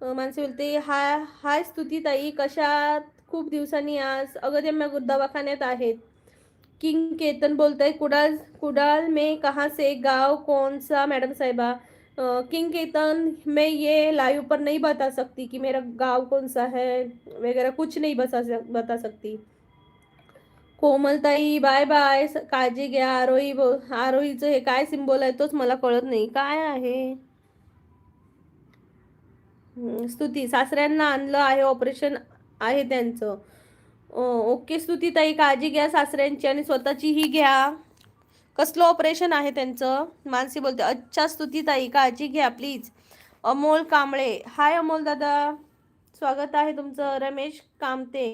मानसी बोलते हाय हाय स्तुतीताई, कशात? खूप दिवसांनी आज. अगं ते मग दवाखान्यात आहेत. किंग केतन बोलते कुडाल कुडाल में कहाँ से, गांव कौन सा मैडम साहिबा? किंग केतन, मैं ये लाइव पर नहीं बता सकती कि मेरा गांव कौन सा है वगैरह, कुछ नहीं बता सकती. कोमलताई बाय बाय, काळजी घ्या. आरोहीचं हे काय सिम्बॉल आहे तोच मला कळत नाही काय आहे. स्तुती, सासऱ्यांना आणलं आहे, ऑपरेशन आहे त्यांचं. ओके स्तुतीताई, काळजी घ्या सासऱ्यांची आणि स्वतःचीही घ्या. कसलं ऑपरेशन आहे त्यांचं? मानसी बोलते अच्छा स्तुतीताई, काळजी घ्या प्लीज. अमोल कांबळे, हाय अमोल दादा, स्वागत आहे तुमचं. रमेश कामते,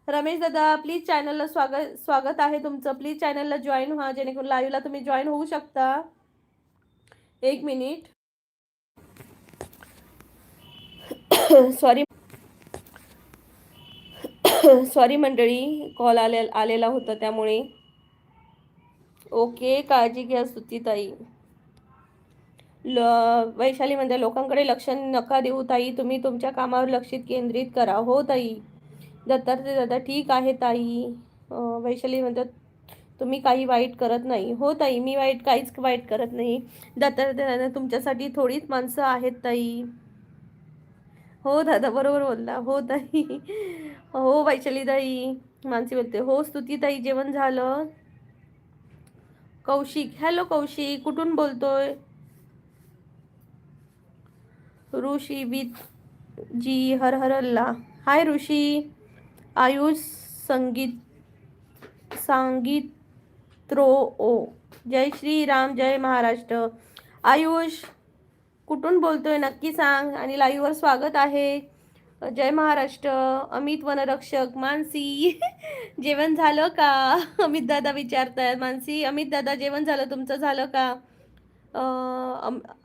रमेश दादा प्लीज चॅनलला स्वागत आहे तुमचं. प्लीज चॅनलला जॉईन व्हा, जेणेकरून लाईव्हला तुम्ही जॉईन होऊ शकता. 1 मिनिट. सॉरी सॉरी मंडळी, कॉल आलेला होता त्यामुळे. ओके, काळजी घ्या स्तुतीताई. ल वैशाली म्हणते लोकांकडे लक्ष नका देऊ ताई, तुम्ही तुमच्या कामावर लक्ष केंद्रित करा. हो ताई. दत्तात्रय दादा ठीक आहे ताई. वैशाली म्हणतात तुम्ही काही वाईट करत नाही. हो ताई, मी काहीच वाईट करत नाही. दत्तात्रय दादा तुमच्यासाठी थोडीच माणसं आहेत ताई. हो दादा बरोबर बोलला. हो ताई. हो वैशाली ताई. मानसी बोलते हो स्तुती ताई जेवण झालं. कौशिक हॅलो कौशिक कुठून बोलतोय. ऋषी विथ जी हर हर अल्ला. हाय ऋषी. आयुष सांगित्रो ओ. जय श्री राम जय महाराष्ट्र. आयुष कुठून बोलतोय नक्की सांग आणि लाईव्हवर स्वागत आहे. जय महाराष्ट्र. अमित वनरक्षक. मानसी जेवण झालं का. अमित दादा विचारतायत. मानसी अमित दादा जेवण झालं तुमचं झालं का.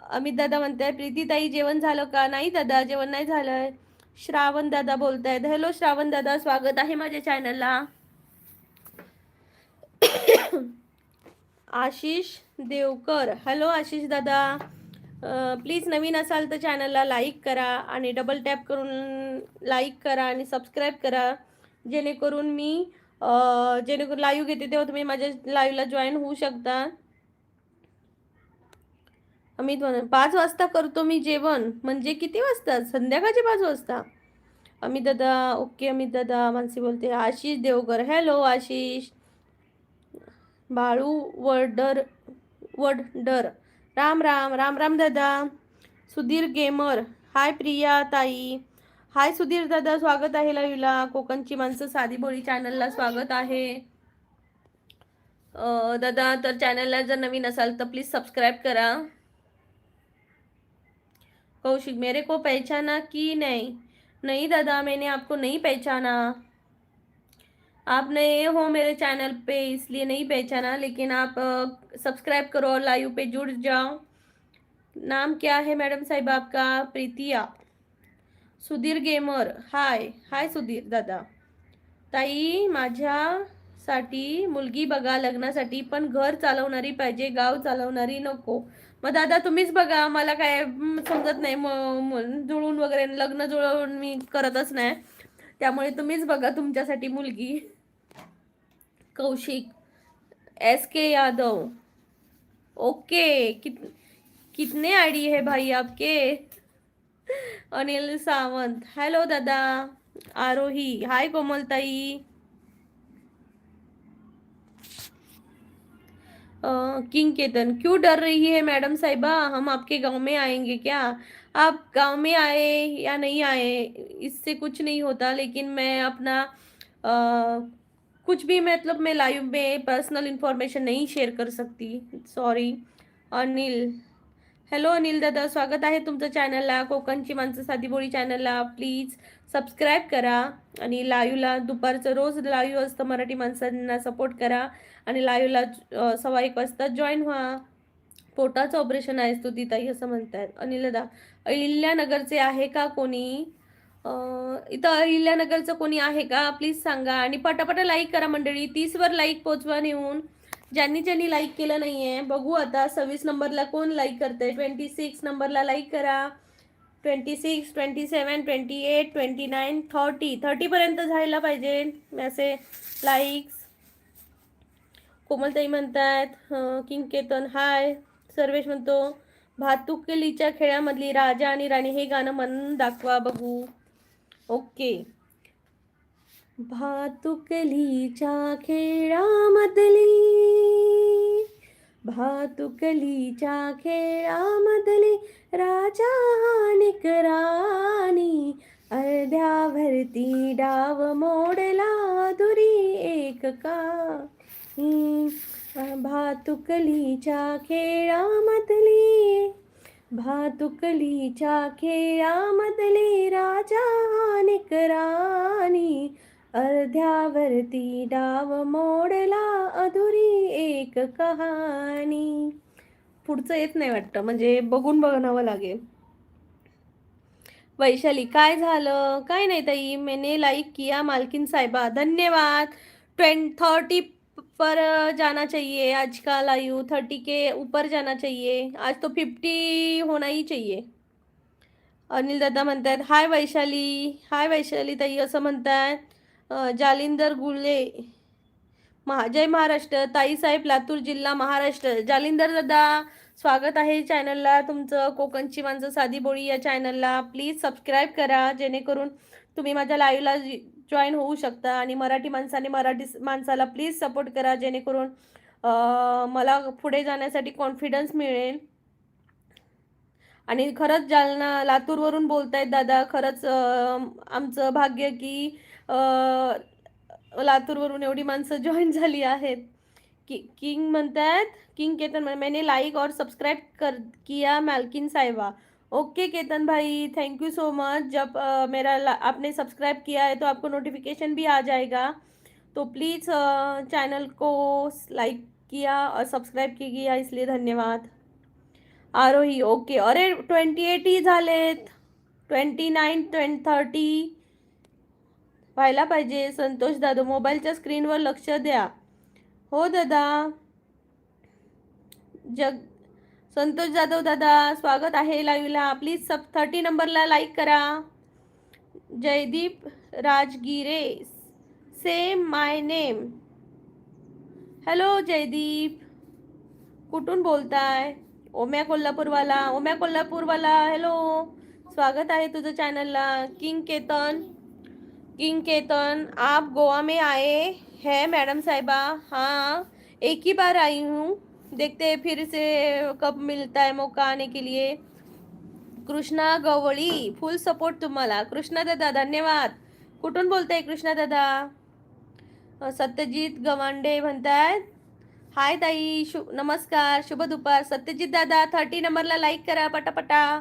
अमित दादा म्हणताय प्रीतीताई जेवण झालं का. नाही दादा जेवण नाही झालंय. श्रावण दादा बोलतायत. हॅलो श्रावण दादा स्वागत आहे माझ्या चॅनलला. आशिष देवकर हॅलो आशिष दादा. प्लीज नवीन असाल तर चॅनलला लाईक करा आणि डबल टॅप करून लाईक करा आणि सबस्क्राईब करा जेणेकरून लाईव्ह घेते तेव्हा तुम्ही माझ्या लाईव्हला जॉईन होऊ शकता. अमित 5 वाजता करतो मी जेवण. म्हणजे किती वाजता. संध्याकाळचे 5 वाजता. अमित दादा ओके. अमित दादा. मानसी बोलते. आशिष देवकर हॅलो आशिष. बाळू वडडर राम राम. राम राम दादा. सुधीर गेमर हाय. प्रिया ताई हाय. सुधीर दादा स्वागत आहे लाईव्हला. कोकणची माणसं साधी बोळी चॅनलला स्वागत आहे. दादा तर चॅनलला जर नवीन असाल तर प्लीज सबस्क्राईब करा. कौशिक मेरे को पहचाना कि नहीं. नहीं दादा मैंने आपको नहीं पहचाना. आप नए हो मेरे चैनल पे इसलिए नहीं पहचाना, लेकिन आप सब्सक्राइब करो और लाइव पे जुड़ जाओ. नाम क्या है मैडम साहेब आपका. प्रीतिया. Sudhir gamer hi. Hi Sudhir दादा. ताई माझ्यासाठी मुलगी बघा लग्नासाठी, पण घर चालवणारी पाहिजे, गाव चालवणारी नको. मग दादा तुम्हीच बघा. मला काय समजत नाही. जुळून वगैरे लग्न जुळवून मी करतच नाही. त्यामुळे तुम्हीच बघा तुमच्यासाठी मुलगी. Kaushik SK Yadav okay. कितने आईडी है भाई आपके. अनिल सावंत हेलो दादा. आरोही हाय. कोमलताई. किंग केतन क्यों डर रही है मैडम साहिबा. हम आपके गांव में आएंगे क्या. आप गांव में आए या नहीं आए इससे कुछ नहीं होता, लेकिन मैं अपना कुछ भी मतलब मैं लाइव में पर्सनल इन्फॉर्मेशन नहीं शेअर कर सकती. सॉरी. अनिल हॅलो अनिल दादा स्वागत आहे तुमचं चॅनलला. कोकणची माणसं साधी बोळी चॅनलला प्लीज सबस्क्राईब करा आणि लाईव्हला दुपारचं रोज लाईव्ह असतं. मराठी माणसांना सपोर्ट करा आणि लाईव्हला 1:15 वाजता जॉईन व्हा. पोटाचं ऑपरेशन आहे स्तुतीताई असं म्हणतात. अनिल दादा अहिल्यानगरचे आहे का कोणी. इथं अहिल्यानगरचं कोणी आहे का प्लीज सांगा. आणि पटापटा लाईक करा मंडळी. 30वर लाईक पोचवा नेऊन. ज्यांनी लाईक केलं नाहीये बघू आता 26 नंबरला कोण लाईक करतंय. 26 नंबरला लाईक करा. 26 27 28 29 30 पर्यंत जायला पाहिजे मेसेज लाईक्स. कोमलताई म्हणतात किंग केतन हाय. सर्वेश म्हणतो भातुकलीच्या खेळामधली राजा आणि राणी हे गाणं म्हणून दाखवा बघू. ओके. भातुकलीच्या खेळामधली भातुकलीच्या खेळामधली राजा आणि राणी अर्ध्यावरती डाव मोडला दुरी एक का. भातुकलीच्या खेळामधली भातुकलीच्या खेळामधली राजा आणि राणी अर्ध्यावरती डाव मोडला अधुरी एक कहाणी. पुढचं येत नाही वाटतं. म्हणजे बघून बघावं लागेल. वैशाली काय झालं. काय नाही ताई मैंने लाईक किया मालकीन साहेबा. धन्यवाद. 30 पर जाना चाहिए आज का लाइव, 30 के ऊपर जाना चाहिए, आज तो 50 होना ही चाहिए. अनिल दादा म्हणतात हाय वैशाली, हाय वैशाली ताई असं म्हणतात. जालिंदर गुले, जय महाराष्ट्र, ताईसाहेब लातूर जिल्हा महाराष्ट्र. जालिंदर दादा स्वागत आहे चॅनलला तुमचं. कोकणची माणसं साधी बोळी या चॅनलला प्लीज सबस्क्राईब करा, जेणेकरून तुम्ही माझ्या लाईव्हला जॉईन होऊ शकता. आणि मराठी माणसाने मराठी माणसाला प्लीज सपोर्ट करा, जेणेकरून मला पुढे जाण्यासाठी कॉन्फिडन्स मिळेल. आणि खरंच जालना लातूरवरून बोलतायत दादा, खरंच आमचं भाग्य की लातूरवरून एवढी माणसं जॉईन झाली आहेत. किंग म्हणतात, किंग केतन मैंने लाइक और सब्सक्राइब कर किया मालकिन साहिबा. ओके केतन भाई, थैंक यू सो मच. जब आपने सब्सक्राइब किया है तो आपको नोटिफिकेशन भी आ जाएगा. तो प्लीज़ चैनल को लाइक किया और सब्सक्राइब किया इसलिए धन्यवाद. आरोही ओके. अरे 28 ही झालेत, 29, 30 व्हायला पाहिजे. संतोष दादा मोबाईलच्या स्क्रीनवर लक्ष द्या. हो दादा. संतोष जाधव दादा स्वागत आहे लाईव्हला, प्लीज 30 नंबरला लाईक करा. जयदीप राजगिरे से माय नेम. हॅलो जयदीप, कुठून बोलताय? ओम्या कोल्हापूरवाला हॅलो, स्वागत आहे तुझं चॅनलला. किंग केतन आप गोवा में आए हैं मैडम साहिबा? हाँ, एक ही बार आई हूँ, देखते हैं फिर से कब मिलता है मौका आने के लिए. कृष्णा गवळी फुल सपोर्ट तुम्हाला. कृष्णा दादा धन्यवाद. कुठून बोलताय कृष्णा दादा? सत्यजित गवांडे म्हणतायत हाय ताई, नमस्कार, शुभ दुपार. सत्यजित दादा 30 नंबरला लाईक करा पटापटा.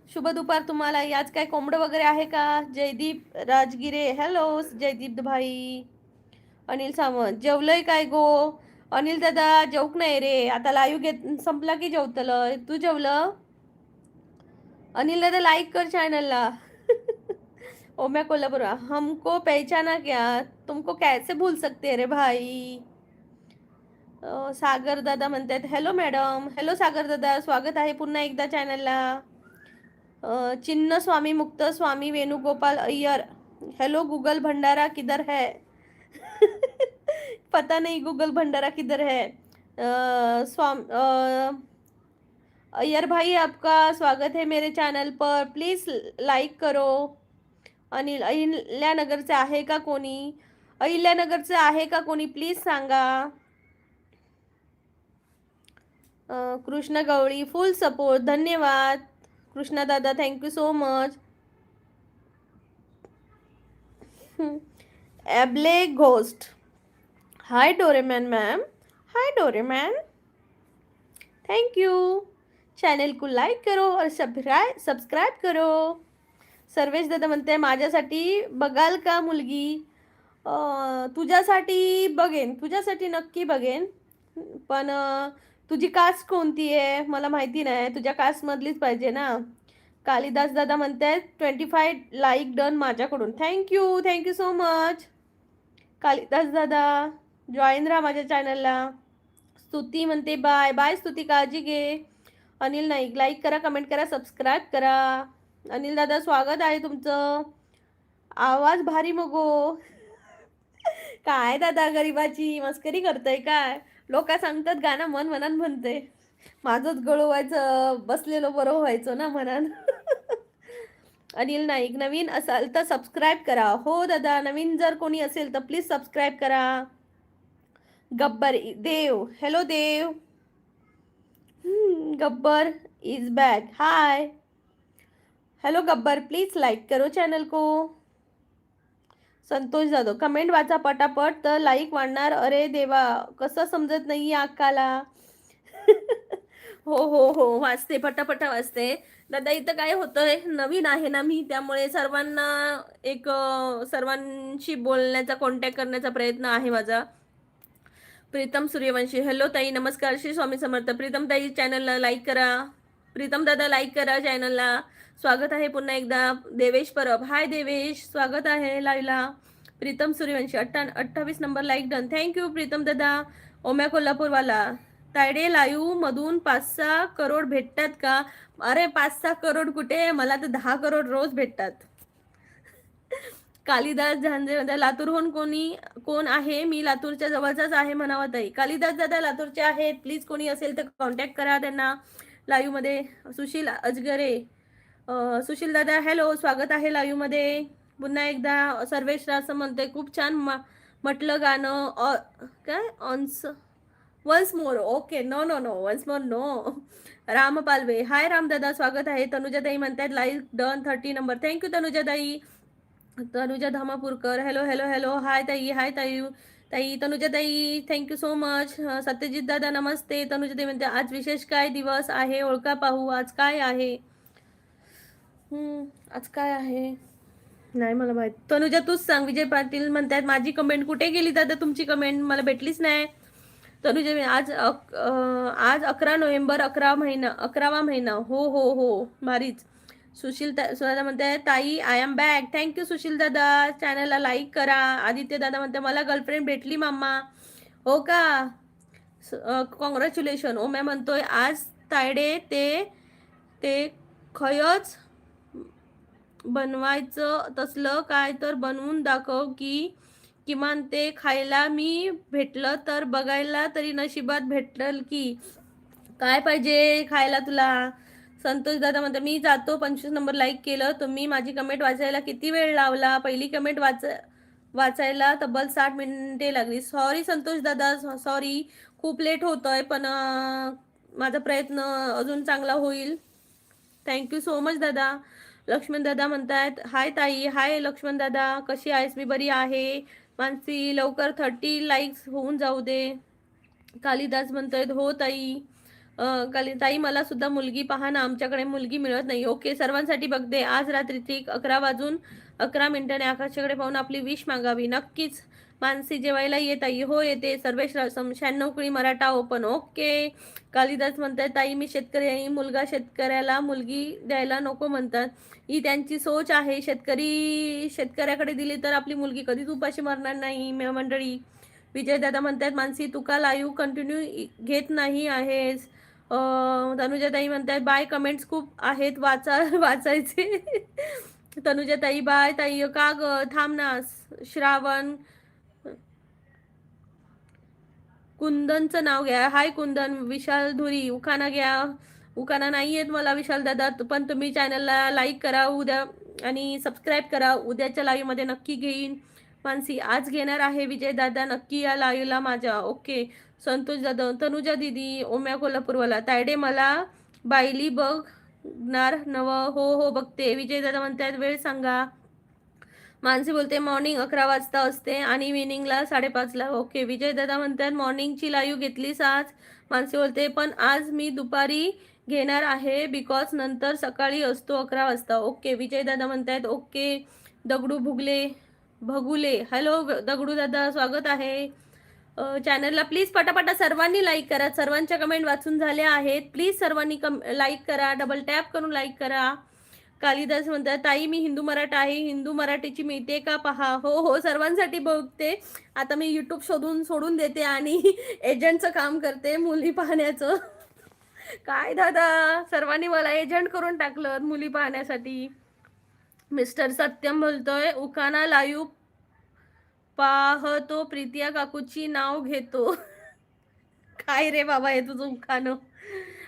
शुभ दुपार तुम्हाला. आज काय कोंबडं वगैरे आहे का? जयदीप राजगिरे हॅलो जयदीप भाई. अनिल सावंत जेवलंय काय गो? अनिल दादा जेवक नाही रे, आता लाईव्ह संपला की जेवतलं. तू जेवलं? अनिल दादा लाईक कर चॅनलला. ओम्या कोल्हापूर हमको पहचाना क्या, तुमको कैसे भूल सकते रे भाई. सागर दादा म्हणतात हॅलो मॅडम. हॅलो सागर दादा, स्वागत आहे पुन्हा एकदा चॅनलला. चिन्ह स्वामी मुक्त स्वामी वेणुगोपाल अय्यर हेलो. गूगल भंडारा किधर है? पता नहीं गूगल भंडारा किधर है. अय्यर भाई आपका स्वागत है मेरे चॅनल पर, प्लीज लाईक करो. अनिल अहिल्यानगरचे आहे का कोणी? अहिल्यानगरचे आहे का कोणी प्लीज सांगा. कृष्ण गवळी फुल सपोर्ट, धन्यवाद कृष्णा दादा, thank you so much. Able ghost hi Doraemon ma'am, hi Doraemon, thank you. Channel को लाईक करो और सब्सक्राइब करो. सर्वेश दादा म्हणते माझ्यासाठी बघाल का मुलगी? तुझ्यासाठी बघेन, तुझ्यासाठी नक्की बघेन. पण तुझी कास्ट कोणती आहे मला माहिती नाही. तुझ्या कास्टमधलीच पाहिजे ना. कालिदास दादा म्हणतात 25 लाईक डन माझ्याकडून. थँक्यू सो मच कालिदास दादा. जॉईन राहा माझ्या चॅनलला. स्तुती म्हणते बाय बाय स्तुती, काळजी घे. अनिल नाईक लाईक करा, कमेंट करा, सबस्क्राईब करा. अनिल दादा स्वागत आहे तुमचं. आवाज भारी मगो. काय दादा गरीबाची मस्करी करताय काय? लोक सांगतात गाणं मन मनात म्हणते, माझंच गळू व्हायचं, बसलेलो बरं व्हायचं ना मनात. अनिल नाईक नवीन असाल तर सबस्क्राईब करा. हो दादा, नवीन जर कोणी असेल तर प्लीज सबस्क्राईब करा. Gabbar Dev hello Dev. Gabbar is back, hi. Hello Gabbar, please like करो चॅनल को. संतोष जाधव कमेंट वाचा पटापट तर लाईक वाढणार. अरे देवा, कसं समजत नाही अक्काला. हो वाचते, पटापटा वाचते. दादा इथं काय होतंय, नवीन आहे ना मी, त्यामुळे सर्वांना सर्वांशी बोलण्याचा, कॉन्टॅक्ट करण्याचा प्रयत्न आहे माझा. प्रीतम सूर्यवंशी हॅलो ताई, नमस्कार, श्री स्वामी समर्थ. प्रीतम ताई चॅनलला लाईक करा. प्रीतम दादा लाईक करा चॅनलला. स्वागत आहे पुन्हा एकदा. देवेश परब हाय देवेश, स्वागत आहे लाईव्हला. Pritam Suryavanshi 28 number like done. Thank you Pritam दादा. ओम्या कोल्हापूरवाला. तायडे लाईव्ह मधून 5-6 करोड भेटतात का? अरे 5-6 करोड कुठे, मला तर 10 करोड रोज भेटतात. कालिदास झांजे मध्ये लातूरहून कोण आहे? मी लातूरच्या जवळचाच आहे म्हणावा ताई. कालिदास दादा लातूरचे आहेत, प्लीज कोणी असेल तर कॉन्टॅक्ट करा त्यांना लाईव्ह मध्ये. सुशील अजगरे. सुशील दादा हॅलो, स्वागत आहे लाईव्ह मध्ये पुन्हा एकदा. सर्वेश असं म्हणते खूप छान म्हटलं गाणं. काय once once more. Okay, no no no, once more no. Ram Palve. Hi Ram दादा, स्वागत आहे. तनुजाताई म्हणतात लाईव्ह डन 30 नंबर. थँक्यू तनुजाताई. Tanuja Dhamapurkar. Hello hello hello. Hi ताई, हाय ताई. ताई तनुजा ताई, थँक्यू सो मच. सत्यजित दादा नमस्ते. तनुजा ताई म्हणते आज विशेष काय दिवस आहे, ओळखा पाहू आज काय आहे. आज काय आहे नाही मला माहित. तनुजा तूच सांग. विजय पाटील म्हणतात माझी कमेंट कुठे गेली दादा, तुमची कमेंट मला भेटलीच नाही. तनुजा आज 11 नोव्हेंबर, 11वा महिना. हो हो हो, भारीच. सुशील दादा म्हणते ताई I am back. Thank you Sushil दादा. चॅनलला लाईक करा. आदित्य दादा म्हणते मला गर्लफ्रेंड भेटली मामा. हो का, कॉंग्रॅच्युलेशन. ओम्या म्हणतोय आज तायडे ते खयच बनवायचं तसलं काय तर बनवून दाखव की किमान ते खायला मी भेटलं तर बघायला तरी नशिबात भेटल की. काय पाहिजे खायला तुला? संतोष दादा म्हणते मी जातो. 25 नंबर लाईक केलं. तुम्ही माझी कमेंट वाचायला किती वेळ लावला? पहिली कमेंट वाचायला तब्बल 60 मिनिटे लागली. सॉरी संतोष दादा, सॉरी. खूप लेट होतोय पण माझा प्रयत्न अजून चांगला होईल. थँक्यू सो मच दादा. लक्ष्मण दादा म्हणतायत हाय ताई. हाय लक्ष्मण दादा, कशी आहेस? मी बरी आहे. मानसी लवकर 30 लाईक्स होऊन जाऊ दे. कालिदास म्हणतायत हो ताई. ताई मला सुद्धा मुलगी पहा ना, आमच्याकडे मुलगी मिळत नाही. ओके, सर्वांसाठी बघते. आज रात्री ठीक 11:11 आकाशाकडे पाहून आपली विश मागावी. नक्कीच. मानसी जेवायला येत आई. हो येते. सर्वेश 96 मराठा ओपन. ओके. कालिदास म्हणतात ताई मी शेतकरी आहे, मुलगा शेतकऱ्याला मुलगी द्यायला नको म्हणतात. ही त्यांची सोच आहे. शेतकऱ्याकडे दिली तर आपली मुलगी कधीच उपाशी मरणार नाही मंडळी. विजय दादा म्हणतात मानसी तू का लाईव्ह कंटिन्यू घेत नाही आहेस? तनुजाताई म्हणतात बाय, कमेंट्स खूप आहेत वाचायचे. तनुजाताई बाय ताई. का ग थांब ना. श्रावण कुंदनचं नाव घ्या. हाय कुंदन. विशाल धुरी. उखाना घ्या. उखाना नाही येत मला विशाल दादा, पण तुम्ही चॅनलला लाईक करा उद्या आणि सबस्क्राईब करा. उद्याच्या लाईव्ह मध्ये नक्की घेईन. मानसी आज घेणार आहे. विजय दादा नक्की या लाईव्हला माझ्या. ओके. संतोष दादा. तनुजा दिदी. ओम्या कोल्हापूरवाला. तायडे मला बायली बघणार नव. हो हो बघते. विजय दादा म्हणतात वेळ सांगा. मानसी बोलते मॉर्निंग 11 वाजता असते आणि इव्हिनिंगला 5:30ला. ओके. विजय दादा म्हणतात मॉर्निंगची लाईव्ह घेतलीस आज? मानसी बोलते पण आज मी दुपारी घेणार आहे बिकॉज नंतर सकाळी असतो 11 वाजता. ओके. विजय दादा म्हणतात ओके. दगडू भगुले. हॅलो दगडू दादा, स्वागत आहे चॅनलला. प्लीज पटापटा सर्वांनी लाईक करा. सर्वांच्या कमेंट वाचून झाल्या आहेत. प्लीज सर्वांनी लाईक करा. डबल टॅप करून लाईक करा. कालिदास म्हणतात ताई मी हिंदू मराठा आहे, हिंदू मराठीची मिळते का पहा. हो हो, सर्वांसाठी बघते. आता मी युट्यूब सोडून देते आणि एजंटचं काम करते मुली पाहण्याचं. काय दादा, सर्वांनी मला एजंट करून टाकलं मुली पाहण्यासाठी. मिस्टर सत्यम बोलतोय उखाना लाईव्ह पाहतो, प्रीतिया काकूची नाव घेतो. काय रे बाबा हे तुझं उखाणं.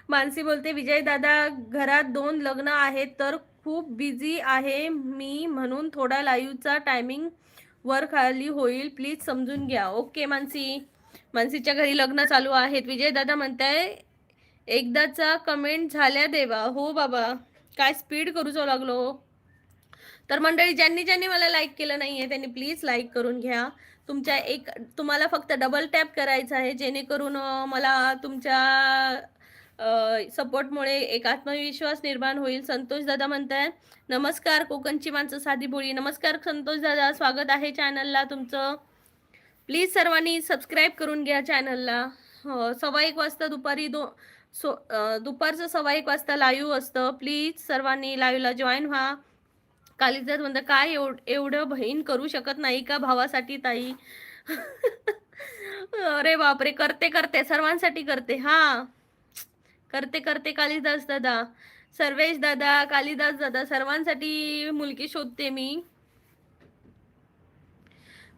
मानसी बोलते विजय दादा घरात 2 लग्न आहेत तर खूप बिझी आहे मी, म्हणून थोडा लाईव्हचा टायमिंग वर खाली होईल, प्लीज समजून घ्या. ओके मानसी. मानसीच्या घरी लग्न चालू आहेत. विजय दादा म्हणताय एकदाचा कमेंट झाल्या देवा. हो बाबा, काय स्पीड करूच लागलो. तर मंडळी ज्यांनी मला लाईक केलं नाहीये त्यांनी प्लीज लाईक करून घ्या. तुम्हाला फक्त डबल टॅप करायचं आहे, जेणेकरून मला तुमच्या सपोर्टमुळे एक आत्मविश्वास निर्माण होईल. संतोष दादा म्हणताय नमस्कार कोकणची माणसं साधी बोळी. नमस्कार संतोष दादा, स्वागत आहे चॅनलला तुमचं. प्लीज सर्वांनी सबस्क्राईब करून घ्या चॅनलला. 1:15 वाजता दुपारचं 1:15 वाजता लाईव्ह असतं. प्लीज सर्वांनी लाईव्हला जॉईन व्हा. कालिदास म्हणता काय एवढं बहीण करू शकत नाही का भावासाठी ताई? अरे बापरे, करते करते सर्वांसाठी करते. हा, करते करते कालिदास दादा, सर्वेश दादा, कालिदास दादा, सर्वांसाठी मुलगी शोधते मी.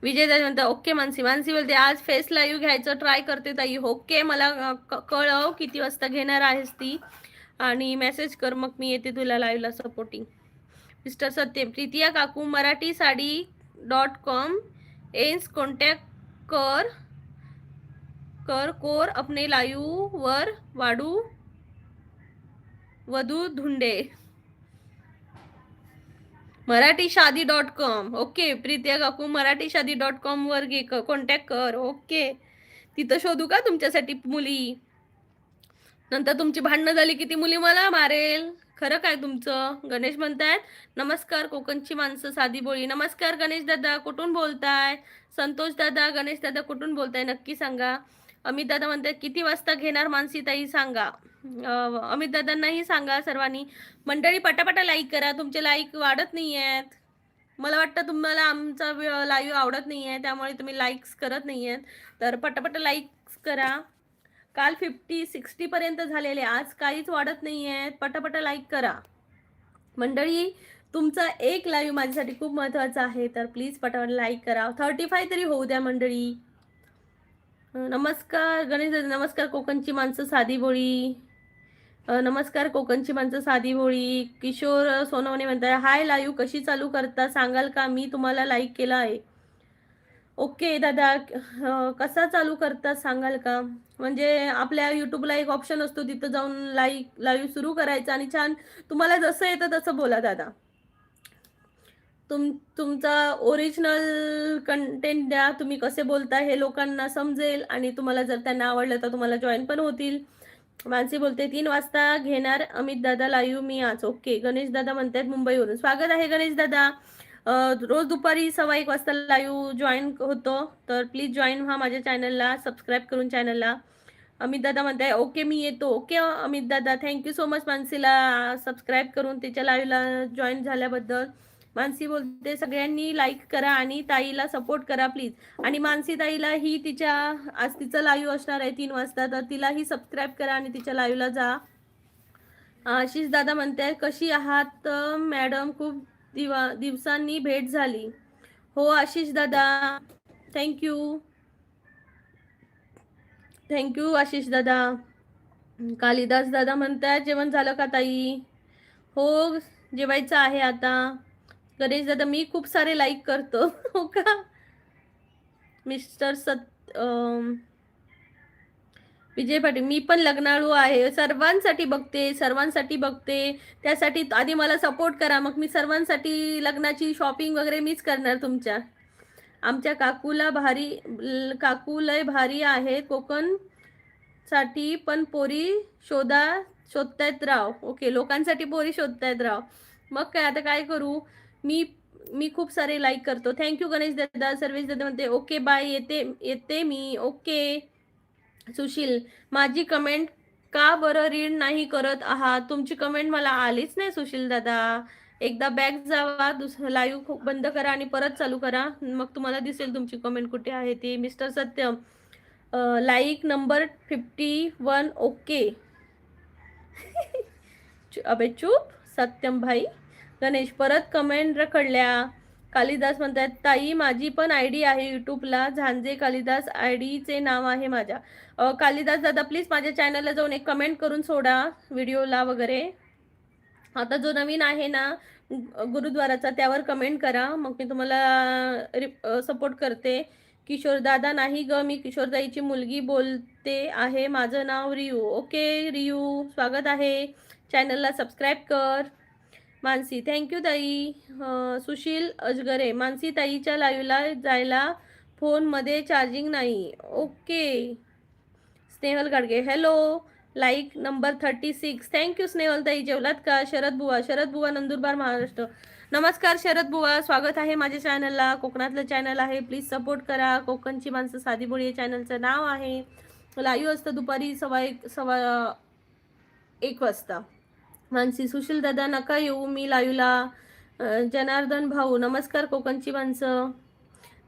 विजय दादा म्हणता ओके. मानसी मानसी बोलते आज फेस लाईव्ह घ्यायचं ट्राय करते ताई. ओके, मला कळव किती वाजता घेणार आहेस ती, आणि मेसेज कर, मग मी येते तुला लाईव्हला सपोर्टिंग. मिस्टर सत्यम, प्रीतिया काकू मराठी साडी .com एन्स कॉन्टॅक्ट कर कर कोर अपने लाईव्ह वर वाढू वधू धुंडे. मराठी शादी .com. ओके प्रीतिया काकू, मराठी शादी .com वर कॉन्टॅक्ट कर. ओके, तिथं शोधू का तुमच्यासाठी मुली? नंतर तुमची भांडणं झाली की ती मुली मला मारेल. खरं काय तुमचं? गणेश म्हणतायत नमस्कार कोकणची माणसं साधी बोळी. नमस्कार गणेश दादा, कुठून बोलताय? संतोष दादा, गणेश दादा कुठून बोलताय नक्की सांगा. अमित दादा म्हणतात किती वाजता घेणार मानसी ताई सांगा. अमित दादांनाही सांगा सर्वांनी. मंडळी पटापटा लाईक करा, तुमचे लाईक वाढत नाही आहेत. मला वाटतं तुम्हाला आमचा लाईव्ह आवडत नाही आहे, त्यामुळे तुम्ही लाईक्स करत नाही आहेत. तर पटापट लाईक्स करा. काल 50-60 पर्यंत झालेले, आज काहीच वाढत नाही आहे. पटापट लाईक करा मंडळी. तुमचा एक लाईव्ह माझ्यासाठी खूप महत्त्वाचा आहे, तर प्लीज पटापट लाईक करा. 35 तरी होऊ द्या मंडळी. नमस्कार गणेश, नमस्कार कोकणची माणसं साधी बोळी. नमस्कार कोकणची माणसं साधी बोळी. किशोर सोनवणे म्हणताय हाय, लाईव्ह कशी चालू करता सांगाल का? मी तुम्हाला लाईक केला आहे. ओके दादा, कसा चालू करतात सांगाल का? म्हणजे आपल्या यूट्यूबला एक ऑप्शन असतो, तिथं जाऊन लाईव्ह सुरू करायचं आणि छान तुम्हाला जसं येतं तसं बोला दादा. तुमचा ओरिजिनल कंटेंट द्या, तुम्ही कसे बोलता हे लोकांना समजेल, आणि तुम्हाला जर त्यांना आवडलं तर तुम्हाला जॉईन पण होतील. मानसी बोलते 3 वाजता घेणार अमित दादा लाईव्ह मी आज. ओके, गणेश दादा म्हणतात मुंबईवरून. स्वागत आहे गणेश दादा. रोज दुपारी 1:15 वाजता लाईव्ह जॉईन होतो, तर प्लीज जॉईन व्हा माझ्या चॅनलला, सबस्क्राईब करून चॅनलला. अमित दादा म्हणताय ओके मी येतो. ओके अमित दादा, थँक्यू सो मच मानसीला सबस्क्राईब करून तिच्या लाईव्हला जॉईन झाल्याबद्दल. मानसी बोलते सगळ्यांनी लाईक करा आणि ताईला सपोर्ट करा प्लीज. आणि मानसी ताईला ही आज तिचं लाईव्ह असणार आहे 3 वाजता, तर तिलाही सबस्क्राईब करा आणि तिच्या लाईव्हला जा. आशिष दादा म्हणते कशी आहात मॅडम, खूप दिवसांनी भेट झाली. हो आशिष दादा, थँक्यू आशिष दादा. कालिदास दादा म्हणतात जेवण झालं का ताई? हो जेवायचं आहे आता. गणेश दादा मी खूप सारे लाईक करतो. हो का? मिस्टर विजय पाटील, मी पण लग्नाळू आहे, सर्वांसाठी बघते. त्यासाठी आधी मला सपोर्ट करा, मग मी सर्वांसाठी लग्नाची शॉपिंग वगैरे मीच करणार तुमच्या. आमच्या काकू लय भारी आहे, कोकण साठी पण पोरी शोधतायत राव. ओके, लोकांसाठी पोरी शोधतायत राव. मग काय आता काय करू? मी खूप सारे लाईक करतो. थँक्यू गणेश दादा. सर्विस दादा म्हणते ओके बाय, येते मी. ओके सुशील, माझी कमेंट का बरं रीड नाही करत आहात? तुमची कमेंट मला आलीच नाही सुशील दादा. एकदा बॅक जावा, लाईव्ह बंद करा आणि परत चालू करा, मग तुम्हाला दिसेल तुमची कमेंट कुठे आहे ती. Mister Satyam, like number 51. Okay अबे चूप सत्यम भाई. गणेश, परत कमेंट रखडल्या. कालिदास म्हणतात ताई माझी पण आयडी आहे यूट्यूबला, झांजे कालिदास आयडीचे नाव आहे माझ्या. कालिदास दादा प्लीज माझ्या चॅनलला जाऊन एक कमेंट करून सोडा व्हिडिओला वगैरे. आता जो नवीन आहे ना गुरुद्वाराचा, त्यावर कमेंट करा, मग मी तुम्हाला सपोर्ट करते. किशोर दादा नाही ग, मी किशोरदाईची मुलगी बोलते आहे, माझं नाव रियू. ओके रियू, स्वागत आहे, चॅनलला सबस्क्राईब कर. मानसी, थँक्यू ताई. सुशील अजगरे, मानसी ताईच्या लाईव्हला जायला फोनमध्ये चार्जिंग नाही. Okay. Snehal Gadge, hello, like number 36. Thank you Snehal ताई. जेवलात का? शरद बुवा नंदुरबार महाराष्ट्र. नमस्कार शरद बुवा, स्वागत आहे माझ्या चॅनलला. कोकणातलं चॅनल आहे, प्लीज सपोर्ट करा. कोकणची माणसं साधी बोळी चॅनलचं नाव आहे. लाईव्ह असतं दुपारी 1:15 वाजता. मानसी, सुशील दादा नका येऊ, मी लाईव्हला जनार्दन भाऊ नमस्कार. कोकणची माणसं,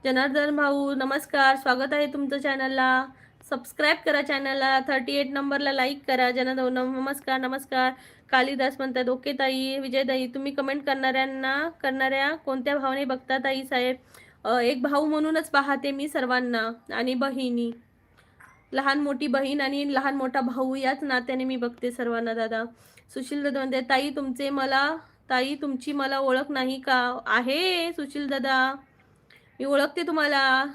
जनार्दन भाऊ नमस्कार, स्वागत आहे तुमचं चॅनलला. सबस्क्राईब करा चॅनलला. 38 नंबरला लाईक करा. जनार्दन नमस्कार नमस्कार. कालिदास म्हणतात ओके ताई. विजयताई तुम्ही कमेंट करणाऱ्या कोणत्या भावाने बघता ताई साहेब? एक भाऊ म्हणूनच पाहते मी सर्वांना, आणि बहिणी, लहान मोठी बहीण आणि लहान मोठा भाऊ याच नात्याने मी बघते सर्वांना. दादा सुशील दादा म्हणते ताई तुमची मला ओळख नाही का? आहे सुशील दादा, मी ओळखते तुम्हाला.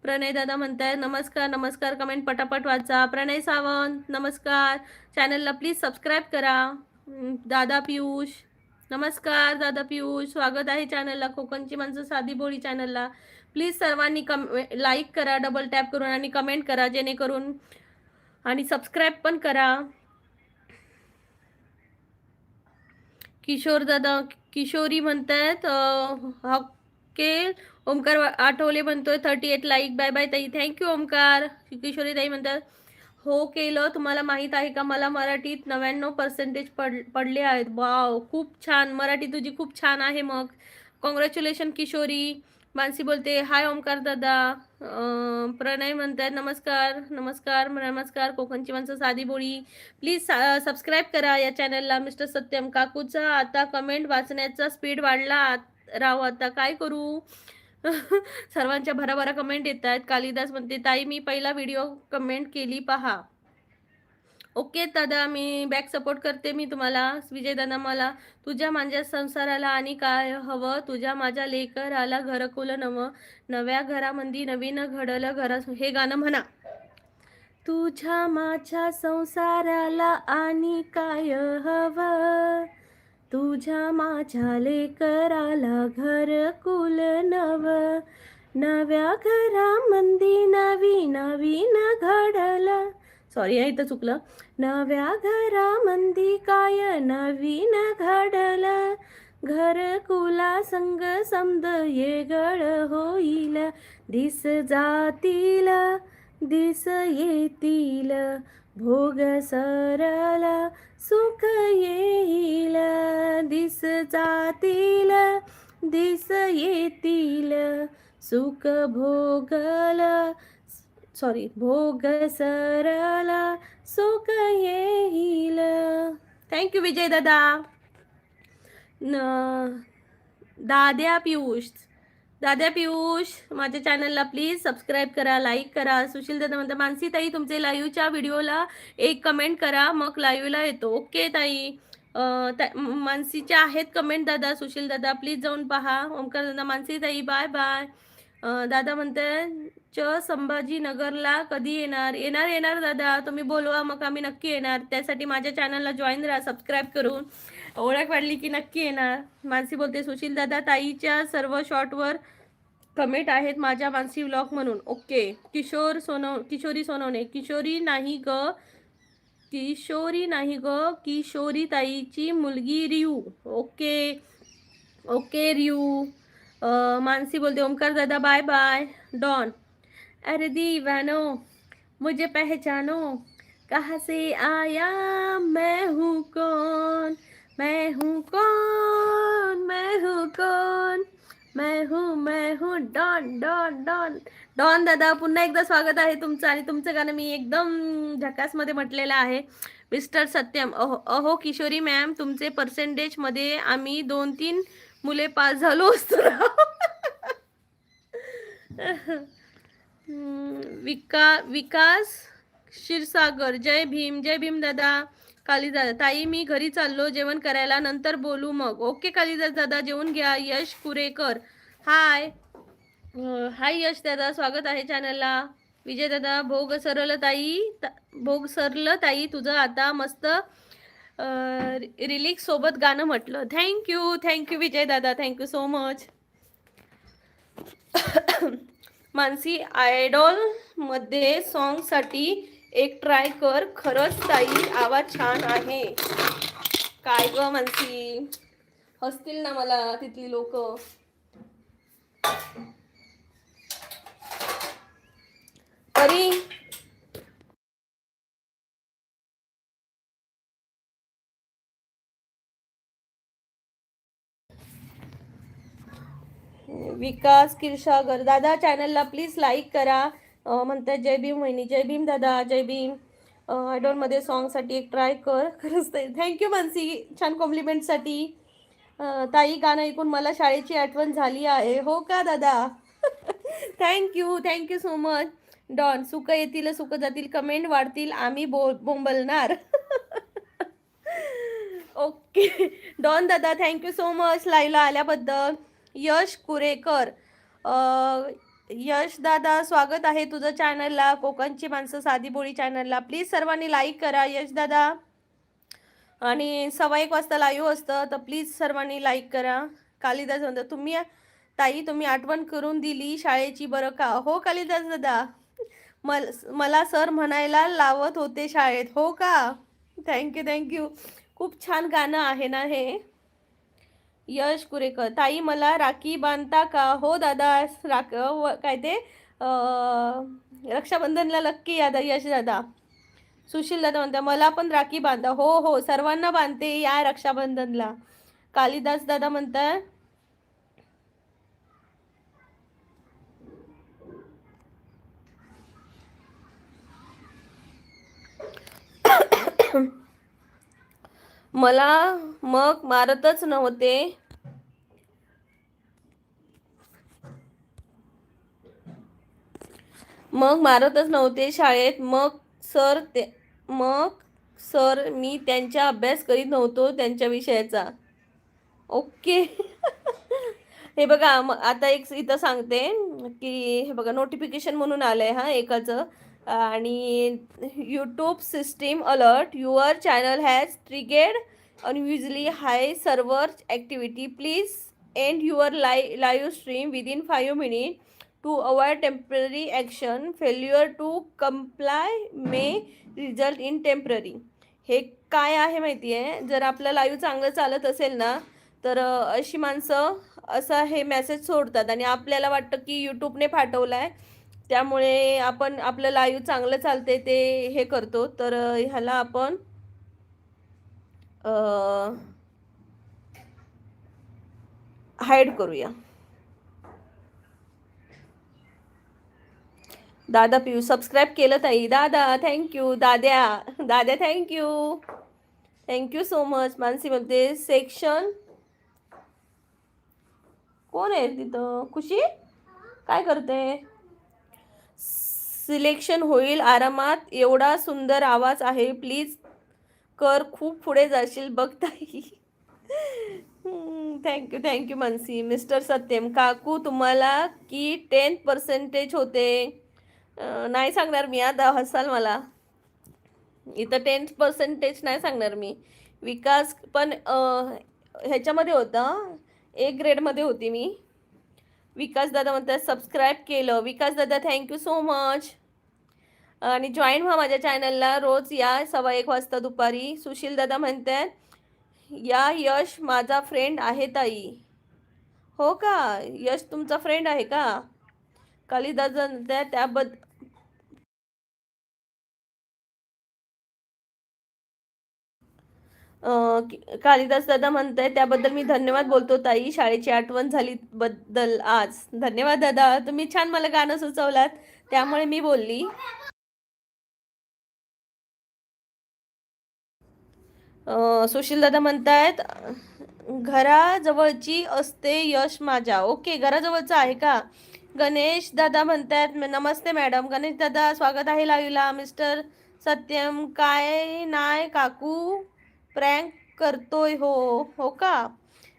प्रणय दादा म्हणताय नमस्कार नमस्कार. कमेंट पटापट वाचा. प्रणय सावंत नमस्कार. चॅनलला प्लीज सबस्क्राईब करा. दादा पियुष नमस्कार. दादा पियुष स्वागत आहे चॅनलला. कोकणची माणसं साधी बोळी चॅनलला प्लीज सर्वांनी लाईक करा डबल टॅप करून, आणि कमेंट करा जेणेकरून, आणि सबस्क्राईब पण करा. किशोर दादा किशोरी म्हणतायत हक्के. ओमकार आठवले म्हणतोय 38 लाईक. बाय बाय ताई. थँक्यू ओमकार. किशोरी ताई म्हणतात हो केलं. तुम्हाला माहीत आहे का मला मराठीत 99% पडले आहेत. वाव खूप छान. मराठी तुझी खूप छान आहे. मग कॉंग्रॅच्युलेशन किशोरी. मानसी बोलते हाय ओमकार दादा. प्रणय म्हणतात नमस्कार नमस्कार नमस्कार. कोकणची माणसं साधी बोळी प्लीज सबस्क्राईब करा या चॅनलला. मिस्टर सत्यम काकूचा आता कमेंट वाचण्याचा स्पीड वाढला राव. आता काय करू? सर्वांच्या भराभरा कमेंट येत आहेत. कालिदास म्हणते ताई मी पहिला व्हिडिओ कमेंट केली पहा. ओके दादा, मी बॅक सपोर्ट करते मी तुम्हाला. विजय दादा मला तुझ्या माझ्या संसाराला आणि काय हवं, तुझ्या माझ्या लेकराला घरकुल नवं, नव्या घरामंदी नवीन घडलं घरा. हे गाणं म्हणा. तुझ्या माझ्या संसाराला आणि काय हवं, तुझ्या माझ्या लेकराला घरकुल नवं, नव्या घरामंदी नवीन घडलं. सॉरी इथं चुकलं. नव्या घरामंदी काय नवीन घडलं, घरकुला संग समद येगळ होईल, दिस जातील दिस येतील, भोग सरला सुख येईल, दिस जातील दिस येतील, सुख भोग सरला सुख येईल. थँक्यू विजय दादा. दाद्या पियुष माझ्या चॅनलला प्लीज सबस्क्राईब करा, लाईक करा. सुशील दादा म्हणतात मानसी ताई तुमचे लाईव्हच्या व्हिडिओला एक कमेंट करा मग लाईव्हला येतो. ओके ताई. मानसीच्या आहेत कमेंट दादा. सुशील दादा प्लीज जाऊन पहा. ओमकार दादा मानसी ताई बाय बाय. दादा म्हणते संभाजीनगरला कधी येणार? येणार दादा, तुम्ही बोलवा मग आम्ही नक्की येणार. त्यासाठी माझ्या चॅनलला जॉईन राहा सबस्क्राईब करून. ओळख वाढली की नक्की येणार. मानसी बोलते सुशील दादा ताईच्या सर्व शॉर्टवर कमेंट आहेत माझ्या मानसी व्लॉग म्हणून. ओके. किशोरी सोनवणे किशोरी नाही ग किशोरी ताईची मुलगी रियू. ओके रियू. मानसी बोलते ओमकार दादा बाय बाय. डॉन अरे दीवानो मुझे पहचानो, कहाँ से आया मैं हूँ कौन, मैं हूँ डॉन डॉन डॉन. डॉन दादा पुन्हा एकदा स्वागत आहे तुमचं. आणि तुमचं गाणं मी एकदम झकासमध्ये म्हटलेलं आहे. मिस्टर सत्यम अहो किशोरी मॅम तुमचे पर्सेंटेजमध्ये आम्ही 2-3 मुले पास झालो असतो. विकास क्षीरसागर जय भीम दादा. कालिदास ताई मी घरी चाललो जेवण करायला, नंतर बोलू मग. ओके कालिदास दादा जेवून घ्या. यश कुरेकर हाय यश दादा स्वागत आहे चॅनलला. विजय दादा भोग सरलं ताई तुझं आता मस्त रिलिक्स सोबत गाणं म्हटलं. थँक्यू विजय दादा. Thank you so much. Mansi idol मध्ये सॉन्ग साठी एक ट्राय कर. खरंच ताई आवाज छान आहे. काय ग मानसी हसतील ना मला तिथली लोक. परी विकास क्षीरसागर दादा चॅनलला प्लीज लाईक करा. म्हणतात जय भीम वहिनी. जय भीम दादा, जय भीम. आयडॉलमध्ये सॉन्गसाठी एक ट्राय कर. खरंच ताई थँक्यू मानसी छान कॉम्प्लिमेंटसाठी. ताई गाणं ऐकून मला शाळेची आठवण झाली आहे. हो का दादा? Thank you so much. डॉन सुख येतील सुख जातील कमेंट वाढतील आम्ही बोंबलणार. ओके डॉन दादा थँक्यू सो मच लाईव्हला आल्याबद्दल. यश कुरेकर यश दादा स्वागत आहे तुझं चॅनलला. कोकणची माणसं साधी बोळी चॅनलला प्लीज सर्वांनी लाईक करा यश दादा. आणि 1:15 वाजता लाईव्ह असतं तर प्लीज सर्वांनी लाईक करा. कालिदास म्हणतात तुम्ही ताई तुम्ही आठवण करून दिली शाळेची बरं का. हो कालिदास दादा मला सर म्हणायला लावत होते शाळेत. हो का? थँक्यू. खूप छान गाणं आहे ना हे. यश कुरेकर ताई मला राखी बांधता का. हो दादा काय ते रक्षाबंधनला नक्की या यश दादा. सुशील दादा म्हणता मला पण राखी बांधा. हो सर्वांना बांधते या रक्षाबंधनला. कालिदास दादा म्हणतात मला मग मारतच नव्हते. शाळेत. मग सर मी त्यांचा अभ्यास करीत नव्हतो त्यांच्या विषयाचा. ओके. हे बघा आता एक इथं सांगते की हे बघा नोटिफिकेशन म्हणून आलंय हा एकाचं. आणि YouTube system alert your channel has triggered unusually high server activity please end your live stream within 5 minute to avoid temporary action. Failure to comply may result in temporary. हे काय आहे माहिती आहे. जर आपलं लाईव्ह चांगलं चालत असेल ना तर अशी माणसं असं हे मेसेज सोडतात आणि आपल्याला वाटतं की यूट्यूबने पाठवलं आहे त्यामुळे आपण आपलं लाईव्ह चांगलं चालते ते हे करतो. तर ह्याला आपण हाईड करूया. दादा पियू सबस्क्राईब केलं ताई. दादा थँक्यू. दाद्या थँक्यू सो मच. मानसी म्हणते सेक्शन कोण आहे तिथं. खुशी काय करते. सिलेक्शन होईल आरामात. एवढा सुंदर आवाज आहे प्लीज कर खूप पुढे जाशील बघ ताई. थँक्यू मानसी. मिस्टर सत्यम काकू तुम्हाला की 10% होते. नाही सांगणार मी आता हसाल मला. इथं 10% नाही सांगणार मी. विकास पण ह्याच्यामध्ये होतं ग्रेडमध्ये होती मी. विकास दादा म्हणतात सबस्क्राईब केलं. विकास दादा थँक्यू सो मच. आणि जॉईन व्हा माझ्या चॅनलला. रोज या 1:15 वाजता दुपारी. सुशील दादा म्हणतात या यश माझा फ्रेंड आहे ताई. हो का? यश तुमचा फ्रेंड आहे का? कालिदास त्याबद्दल कालिदास दादा म्हणताय त्याबद्दल मी धन्यवाद बोलतो ताई. शाळेची आठवण झाली बद्दल आज. धन्यवाद दादा. तुम्ही छान मला गाणं सुचवलात त्यामुळे मी बोलली. सुशील दादा म्हणतायत घराजवळची असते यश माझ्या. ओके घराजवळचं आहे का? गणेश दादा म्हणतायत नमस्ते मॅडम. गणेश दादा स्वागत आहे लाईव्हला. मिस्टर सत्यम काय नाय काकू प्रँक करतोय. हो का?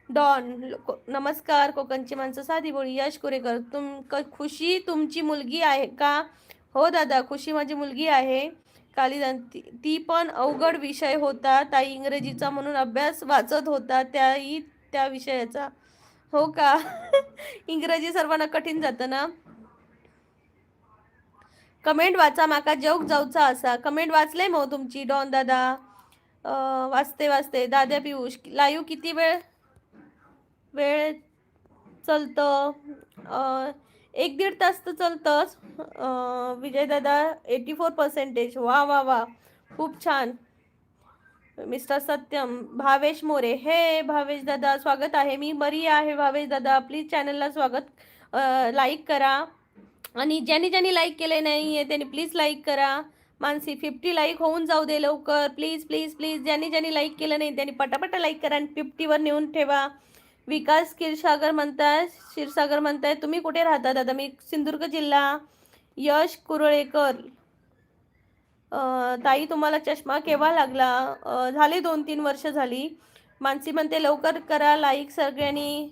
डॉन नमस्कार. कोकणची माणसं साधी बोळी. यश कुरेकर खुशी तुमची मुलगी आहे का? हो दादा खुशी माझी मुलगी आहे. कालिदास ती पण अवघड विषय होता ताई इंग्रजीचा म्हणून अभ्यास वाचत होता त्या विषयाचा. हो का? इंग्रजी सर्वांना कठीण जातं ना. कमेंट वाचा माका जोक जाऊचा असा. कमेंट वाचले मग तुमची डॉन दादा. वाचते. दादा पियुष लाईव्ह किती वेळ चलतं. 1-1.5 तास तर चलतंच. विजय दादा 84%. वा खूप छान. मिस्टर सत्यम भावेश मोरे. हे भावेश दादा स्वागत आहे. मी बरी आहे भावेश दादा. प्लीज चॅनलला स्वागत लाईक करा. आणि ज्यांनी ज्यांनी लाईक केले नाही आहे त्यांनी प्लीज लाईक करा. मानसी 50 लाईक होऊन जाऊ दे लवकर, प्लीज प्लीज प्लीज. ज्यांनी ज्यांनी लाईक केलं नाही त्यांनी पटापटा लाईक करा आणि 50वर नेऊन ठेवा. विकास क्षीरसागर म्हणताय तुम्ही कुठे राहता दादा? मी सिंधुदुर्ग जिल्हा. यश कुरळेकर, ताई तुम्हाला चष्मा केव्हा लागला? झाले 2-3 वर्ष झाली. मानसी म्हणते लवकर करा लाईक सगळ्यांनी.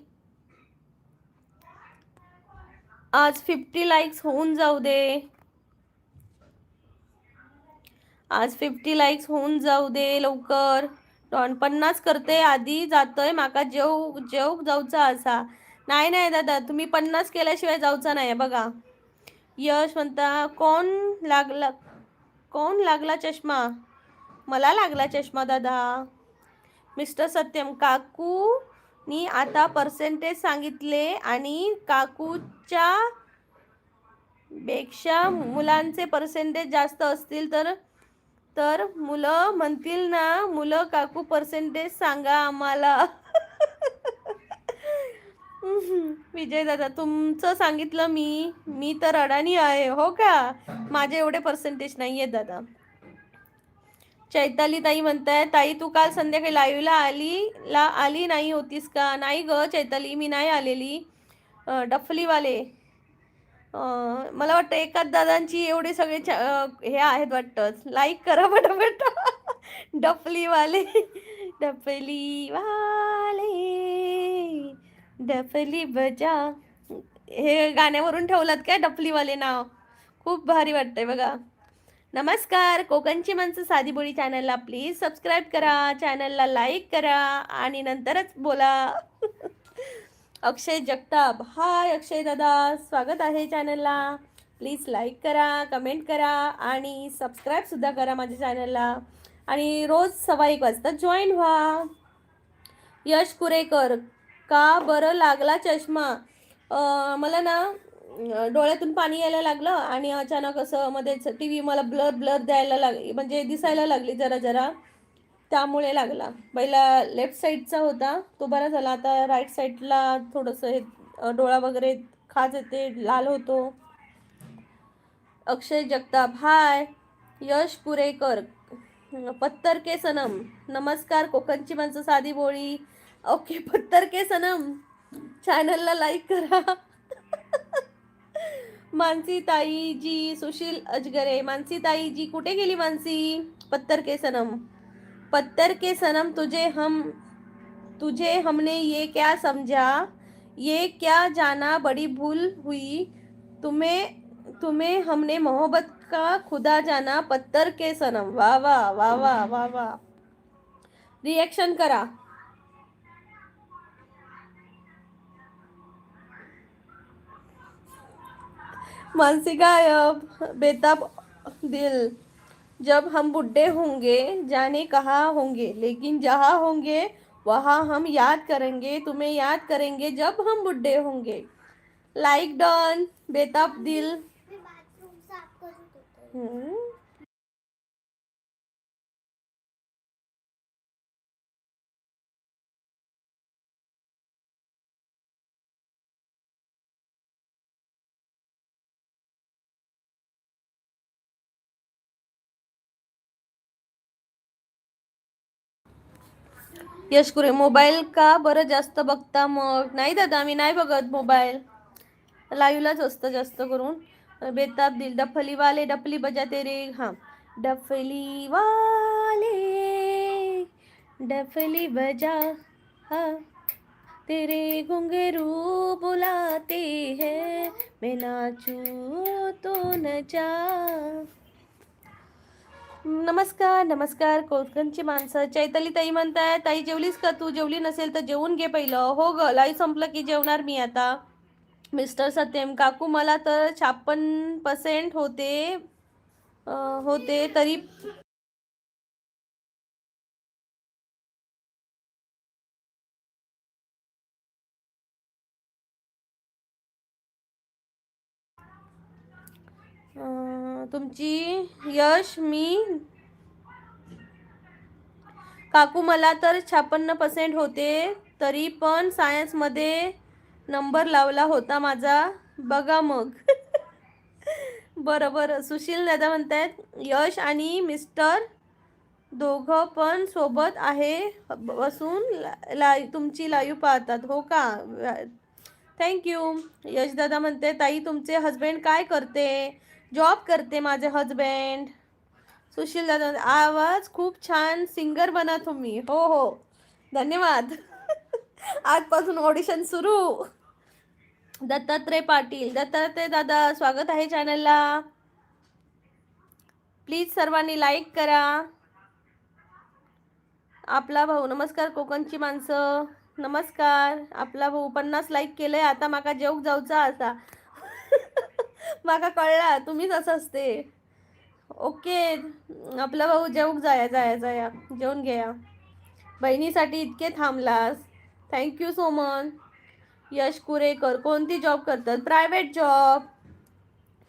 आज 50 लाईक्स होऊन जाऊ दे. आज 50 लाईक्स होऊन जाऊ दे लवकर. 50 करते आधी जातोय माका जेव जाऊचा असा. नाही नाही दादा, तुम्ही 50 केल्याशिवाय जाऊचा नाही बघा. यश म्हणता कोण लागला चष्मा? मला लागला चष्मा दादा. मिस्टर सत्यम, काकूनी आता पर्सेंटेज सांगितले आणि काकूच्या पेक्षा मुलांचे पर्सेंटेज जास्त असतील तर मुलं म्हणतील ना, मुलं काकू पर्सेंटेज सांगा आम्हाला. विजय दादा, तुमचं सांगितलं मी तर अडाणी आहे हो का? माझे एवढे पर्सेंटेज नाही आहेत दादा. चैताली ताई म्हणताय ताई तू काल संध्याकाळी लाईव्हला आली नाही होतीस का? नाही ग चैताली, मी नाही आलेली. डफलीवाले, मला वाटतं एकाच दादांची एवढे सगळे हे आहेत वाटतं. लाईक करा पटापट. डफलीवाले डफली बजा, हे गाण्यावरून ठेवलात काय डफलीवाले नाव? खूप भारी वाटतंय बघा. नमस्कार, कोकणची माणसं साधी बोली चॅनलला प्लीज सबस्क्राईब करा, चॅनलला लाईक करा आणि नंतरच बोला. अक्षय जगताप, हाय अक्षय दादा, स्वागत आहे चॅनलला. प्लीज लाईक करा, कमेंट करा आणि सबस्क्राईबसुद्धा करा माझ्या चॅनलला. आणि रोज 1:15 वाजता जॉईन व्हा. यश कुरेकर, का बरं लागला चष्मा? मला ना डोळ्यातून पाणी यायला लागलं आणि अचानक असं मध्येच टी व्ही मला ब्लर द्यायला लागली, म्हणजे दिसायला लागली जरा जरा, त्यामुळे लागला. पहिला लेफ्ट साईडचा होता तो बरा झाला, आता राईट साईडला थोडंसं हे डोळा वगैरे खाज येते, लाल होतो. अक्षय जगताप, हाय. यश कुरेकर, पत्तर के सनम, नमस्कार कोकणची माणसं साधी बोळी. ओके, पत्तर के सनम, चॅनलला लाईक करा. मानसी ताई जी, सुशील अजगरे, मानसी ताई जी कुठे गेली मानसी? पत्तर के सनम, तुझे हमने ये क्या समझा, ये क्या जाना, बड़ी भूल हुई, तुम्हें हमने मोहब्बत का खुदा जाना, पत्तर के सनम. वा वा वा वा वा वा. रिएक्शन करा. मानसी गायब. बेताब दिल, जब हम बुढ़े होंगे जाने कहाँ होंगे, लेकिन जहाँ होंगे वहाँ हम याद करेंगे, तुम्हें याद करेंगे जब हम बुढ़े होंगे. Like done. बेताब दिल. यशकुरे, मोबाईल का बरं जास्त बघता मग? नाही दादा, मी नाही बघत मोबाईल, लाईव्हलाच असतं जास्त करून. बेताब दिल, डफली वाले डफली बजा तेरे, हां, डफली वाले डफली बजा, हाँ तेरे घुंघरू बुलाते हैं, मैं नाचूं तो नचा. नमस्कार कोकणची माणसं. चैताली ताई म्हणताय ताई जेवलीस का तू? जेवली नसेल तर जेवून घे पहिलं. हो ग, लाईव्ह संपलं की जेवणार मी आता. मिस्टर सत्यम, काकू मला तर 56% होते तरी तुमची यश मी काकू मला तर 56% होते तरी पण सायन्समध्ये नंबर लावला होता माझा बघा मग. बरं बरं. सुशील दादा म्हणतायत यश आणि मिस्टर दोघं पण सोबत आहे, बसून तुमची लाईव्ह पाहतात. हो का? थँक्यू. यशदादा म्हणते ताई तुमचे हस्बंड काय करते? जॉब करते माझे हस्बंड. सुशील दादा आवाज खूप छान, सिंगर बना तुम्ही. हो हो, धन्यवाद. आजपासून ऑडिशन सुरू. दत्तात्रय पाटील, दत्तात्रय दादा स्वागत आहे चॅनलला. प्लीज सर्वांनी लाईक करा. आपला भाऊ नमस्कार कोकणची माणसं नमस्कार. आपला भाऊ 50 लाईक केलंय. आता माका जेवक जाऊचा असा. माका कळला तुम्हीच असं असते. ओके आपला भाऊ जेवक जाया जाया जाया जेवून घ्या. बहिणीसाठी इतके थांबलास, थँक्यू सो मच. यश कुरेकर कोणती जॉब करतात? Private job.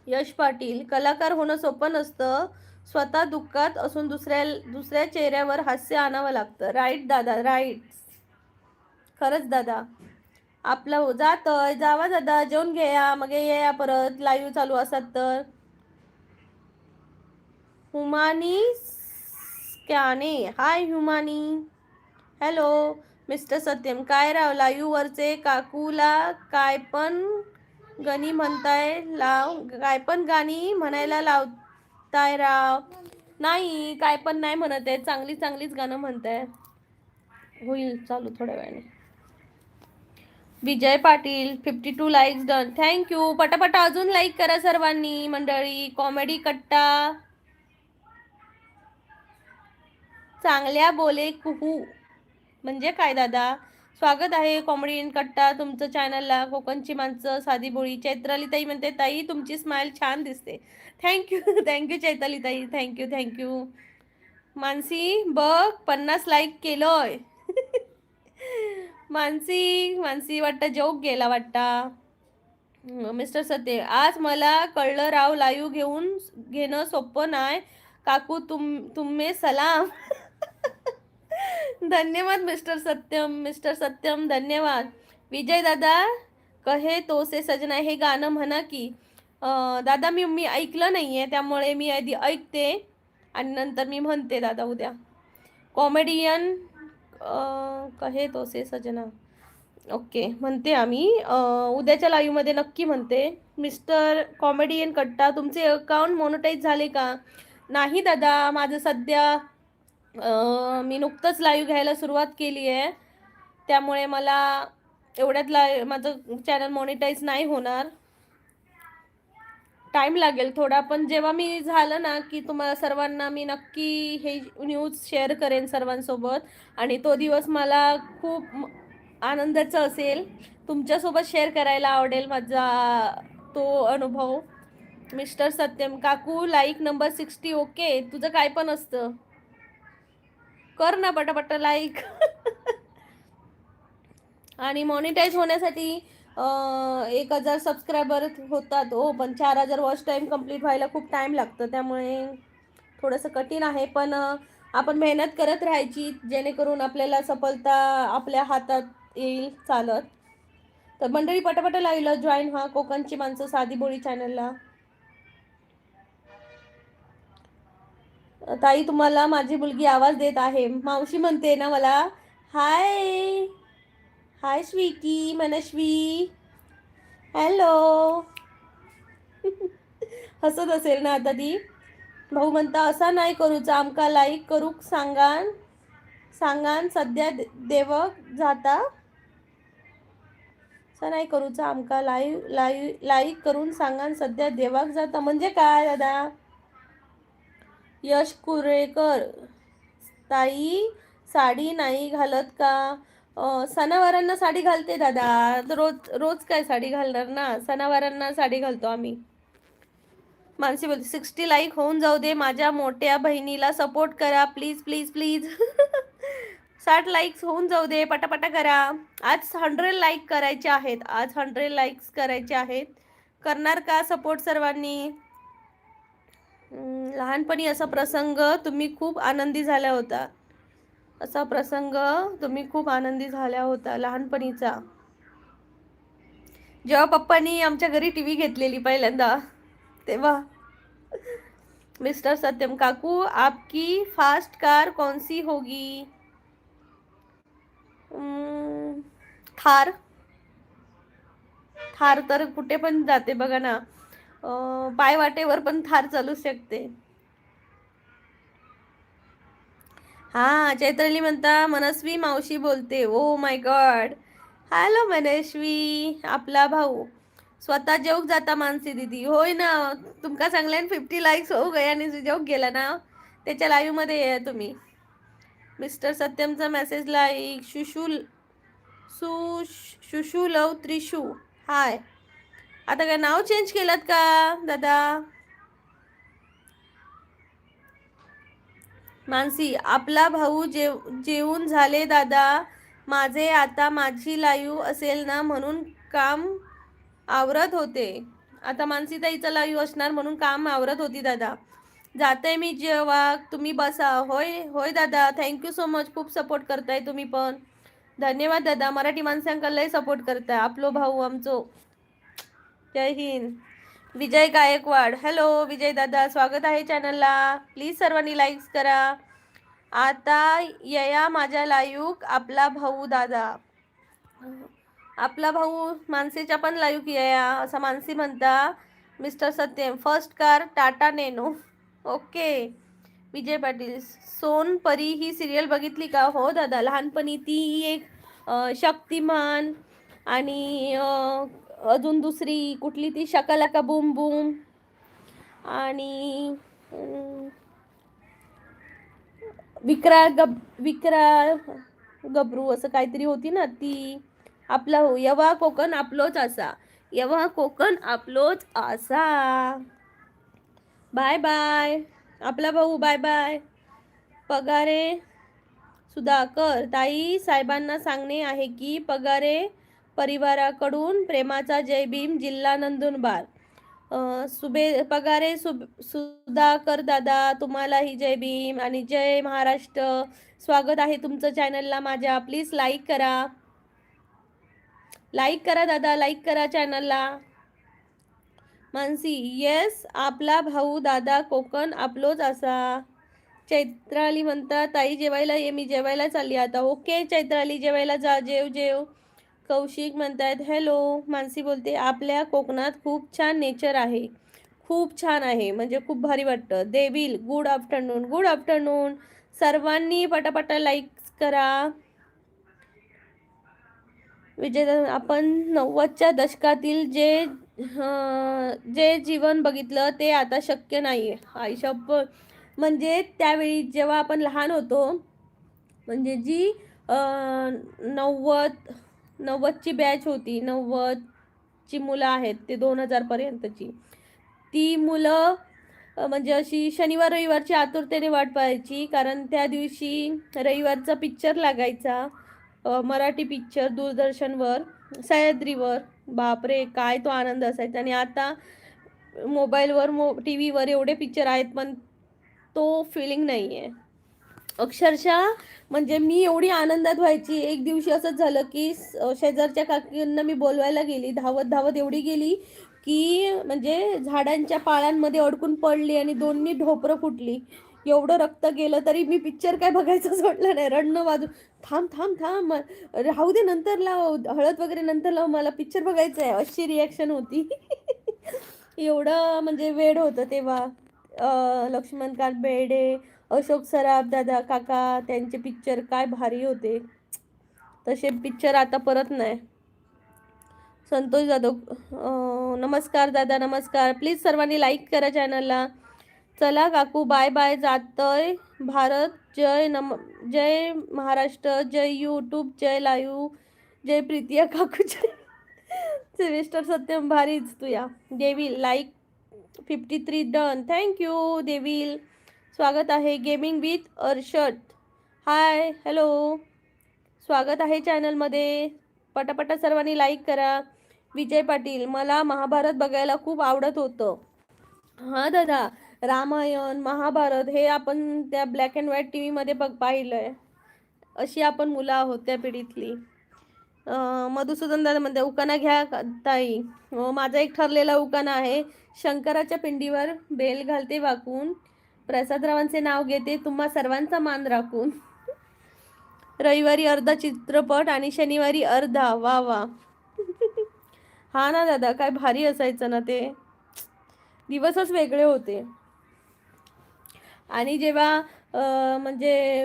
यश पाटील कलाकार होणं सोपं नसतं, स्वतः दुःखात असून दुसऱ्या चेहऱ्यावर हास्य आणावं लागतं. राईट दादा, राईट. खरंच दादा. आपलं हो जातंय, जावा दादा जेवून घ्या मग या परत लाईव्ह चालू असत तर. हुमानी स्कॅने हाय हुमानी. Hello mister Satyam. काय राव लाईव्ह वरचे काकूला काय पण गाणी म्हणताय लाव, काय पण गाणी म्हणायला लावताय राव. नाही काय पण नाही म्हणत आहे, चांगलीच गाणं म्हणताय. होईल चालू थोड्या वेळाने. Vijay Patil 52 likes done, thank you. पटापटा अजून लाईक करा सर्वांनी मंडळी. कॉमेडी कट्टा चांगल्या बोले कुहू म्हणजे काय दादा? स्वागत आहे कॉमेडी कट्टा तुमचं चॅनलला. कोकणची माणसं साधी बोळी. चैत्राली ताई म्हणते ताई तुमची स्माइल छान दिसते. थँक्यू थँक्यू चैत्राली ताई, थँक्यू. मानसी बघ 50 लाईक केलोय. मानसी वाटतं जोक गेला वाटता. मिस्टर सत्य आज मला कळलं राव लाईव्ह घेणं सोपं नाही. काकू तुम्ही सलाम. धन्यवाद मिस्टर सत्यम धन्यवाद. विजय दादा कहे तो से सजना हे गाणं म्हणा की. दादा मी ऐकलं नाहीये, त्यामुळे मी आधी ऐकते आणि नंतर मी म्हणते दादा उद्या. कॉमेडियन कहे तो से सजना ओके म्हणते आम्ही उद्याच्या लाईव्हमध्ये नक्की म्हणते. मिस्टर कॉमेडियन कट्टा तुमचे अकाउंट मोनोटाईज झाले का? नाही दादा माझं सध्या मी नुकतंच लाईव्ह घ्यायला सुरुवात केली आहे, त्यामुळे मला एवढ्यात माझं चॅनल मॉनिटाईज नाही होणार. टाईम लागेल थोडा, पण जेव्हा मी झालं ना की तुम्हाला सर्वांना मी नक्की हे न्यूज शेअर करेन सर्वांसोबत. आणि तो दिवस मला खूप आनंदाचा असेल, तुमच्यासोबत शेअर करायला आवडेल माझा तो अनुभव. मिस्टर सत्यम काकू लाईक नंबर 60. ओके तुझं काय पण असतं कर ना पटापटा लाईक. आणि मॉनिटाईज होण्यासाठी 1000 सबस्क्रायबर होतात हो, पण 4000 वॉच टाईम कंप्लीट व्हायला खूप टाईम लागतं, त्यामुळे थोडंसं कठीण आहे. पण आपण मेहनत करत राहायची जेणेकरून आपल्याला सफलता आपल्या हातात येईल चालत. तर मंडळी पटापटा लाईव्हला जॉईन व्हा कोकणची माणसं साधी बोळी चॅनलला. ताई तुम्हाला माझी मुलगी आवाज देत आहे, मावशी म्हणते ना मला. हाय हाय स्वीटी मनस्वी, हॅलो. हसत असेल ना आता ती. भाऊ म्हणता असा नाही करूचा आमका लाईक करूक सांगान सध्या देवक जाता. असं नाही करूचा आमका लाईक करून सांगान सध्या देवाक जाता म्हणजे काय दादा? यश कुरेकर ताई साडी नाही घालत का? सणावारांना साडी घालते दादा, रोज काय साडी घालणार ना, सणावारांना साडी घालतो आम्ही. मानसी बोलते 60 लाईक होऊन जाऊ दे, माझ्या मोठ्या बहिणीला सपोर्ट करा प्लीज प्लीज प्लीज. 60 लाईक्स होऊन जाऊ दे, पटापटा करा. आज 100 लाईक करायचे आहेत, आज 100 लाईक्स करायचे आहेत. करणार का सपोर्ट सर्वांनी? लहानपणी असा प्रसंग तुम्ही खूप आनंदी झाला होता, असा प्रसंग तुम्ही खूप आनंदी झाला होता लहानपणीचा. जेव्हा पप्पानी आमच्या घरी टीव्ही घेतलेली पहिल्यांदा तेव्हा. मिस्टर सत्यम काकू आपकी फास्ट कार कौन सी होगी? थार. थार तर कुठे पण जाते बघा ना, पायवाटेवर पण थार चालू शकते. हा, चैत्राली म्हणता मनस्वी मावशी बोलते. Oh my God. हॅलो मनस्वी, आपला भाऊ स्वतः जेवक जाता मानसी दीदी. होय ना, तुमका सांगल्यान 50 लाईक्स हो गया आणि जेवक गेला ना, त्याच्या लाईव्ह मध्ये या तुम्ही. मिस्टर सत्यमचा message like. Shushu love Trishu. Hi. आता काय नाव चेंज केलं का दादा? मानसी आपला भाऊ जेवून झाले दादा माझे. आता माझी लाईव्ह असेल ना म्हणून काम आवरत होते. आता मानसी ताईचा लाईव्ह असणार म्हणून काम आवरत होती दादा. जाते मी जेव्हा, तुम्ही बसा. होय होय दादा, थँक्यू सो मच. खूप सपोर्ट करताय तुम्ही पण. धन्यवाद दादा. मराठी माणसांका लय सपोर्ट करताय आपलो भाऊ आमचो. जय हिंद. विजय गायकवाड. हॅलो विजय दादा, स्वागत आहे चॅनलला. प्लीज सर्वांनी लाईक्स करा. आता यया माझ्या लाईव्ह आपला भाऊ दादा. आपला भाऊ मानसीच्या पण लाईव्ह यया असं मानसी म्हणता. Mister Satyam first car Tata नेनो. ओके. विजय पाटील सोनपरी ही सिरियल बघितली का? हो दादा, लहानपणी ती एक शक्तिमान आणि अजून दुसरी कुठली ती शकालाका बूम बूम आणि विक्राळ गबरू असं काहीतरी होती ना ती. आपला हो यवा कोकण आपलोच असा. यवा कोकण आपलोच असा. बाय बाय आपला भाऊ. Bye bye. पगारे सुधाकर ताई साहेबांना सांगणे आहे की पगारे परिवाराकडून प्रेमाचा जय भीम. जिल्हा नंदुरबार. पगारे सुधाकर दादा तुम्हालाही जय भीम आणि जय महाराष्ट्र. स्वागत आहे तुमचं चॅनलला माझ्या. प्लीज लाईक करा. लाईक करा दादा, लाईक करा चॅनलला. मानसी येस आपला भाऊ दादा कोकण आपलोच असा. चैत्राली म्हणतात ताई जेवायला ये. मी जेवायला चालली आता. ओके चैत्राली, जेवायला जा. जेव जेव. कौशिक म्हणतात हॅलो. मानसी बोलते आपल्या कोकणात खूप छान नेचर आहे. खूप छान आहे म्हणजे खूप भारी वाटतं. देविल गुड आफ्टरनून. Good afternoon. सर्वांनी पटापटा लाईक करा. विजय आपण 90च्या दशकातील जे जीवन बघितलं ते आता शक्य नाही. आयुष्यात म्हणजे त्यावेळी जेव्हा आपण लहान होतो, म्हणजे जी 90ची बॅच होती, 90ची मुलं आहेत ते 2000 पर्यंतची, ती मुलं म्हणजे अशी शनिवार रविवारची आतुरतेने वाट पाहायची. कारण त्या दिवशी रविवारचा पिक्चर लागायचा, मराठी पिक्चर दूरदर्शनवर, सह्याद्रीवर. बापरे काय तो आनंद असायचा. आणि आता मोबाईलवर टी व्हीवर एवढे पिक्चर आहेत पण तो फिलिंग नाही आहे अक्षरशः. म्हणजे मी एवढी आनंदात व्हायची. एक दिवशी असंच झालं की शेजारच्या काकींना मी बोलवायला गेली, धावत धावत एवढी गेली की म्हणजे झाडांच्या पाळांमध्ये अडकून पडली आणि दोन्ही ढोपरं फुटली. एवढं रक्त गेलं तरी मी पिक्चर काय बघायचं सोडलं नाही. रडणं वाजून थांब थांब थांब, राहू दे नंतर लाव, हळद वगैरे नंतर लाव, मला पिक्चर बघायचं आहे, अशी रिॲक्शन होती. एवढं म्हणजे वेड होतं तेव्हा. लक्ष्मणकांत बेर्डे, अशोक सराफ दादा काका त्यांचे पिक्चर काय भारी होते. तसे पिक्चर आता परत नाही. संतोष जाधव नमस्कार दादा, नमस्कार. प्लीज सर्वांनी लाईक करा चॅनलला. चला काकू बाय बाय, जातोय. भारत जय. जय महाराष्ट्र, जय यूट्यूब, जय लाईव्ह, जय प्रीतिया काकू, जय मिस्टर सत्यम भारीच तुया. देवील लाईक 53 डन. थँक्यू देवील. स्वागत आहे gaming with Arshad. Hi hello, स्वागत आहे चॅनलमध्ये. पटापटा सर्वांनी लाईक करा. विजय पाटील मला महाभारत बघायला खूप आवडत होतं. हां दादा, रामायण महाभारत हे आपण त्या ब्लॅक अँड व्हाईट टी व्हीमध्ये पाहिलं आहे. अशी आपण मुलं आहोत त्या पिढीतली. मधुसूदन दादा म्हणते उकाना घ्या ताई. माझा एक ठरलेला उकाना आहे. शंकराच्या पिंडीवर बेल घालते वाकून, प्रसादरावांचे नाव घेते तुम्हा सर्वांचा मान राखून. रविवारी अर्धा चित्रपट आणि शनिवारी अर्धा. वा वा. हा ना दादा, काय भारी असायचं ना ते. दिवसच वेगळे होते. आणि जेव्हा म्हणजे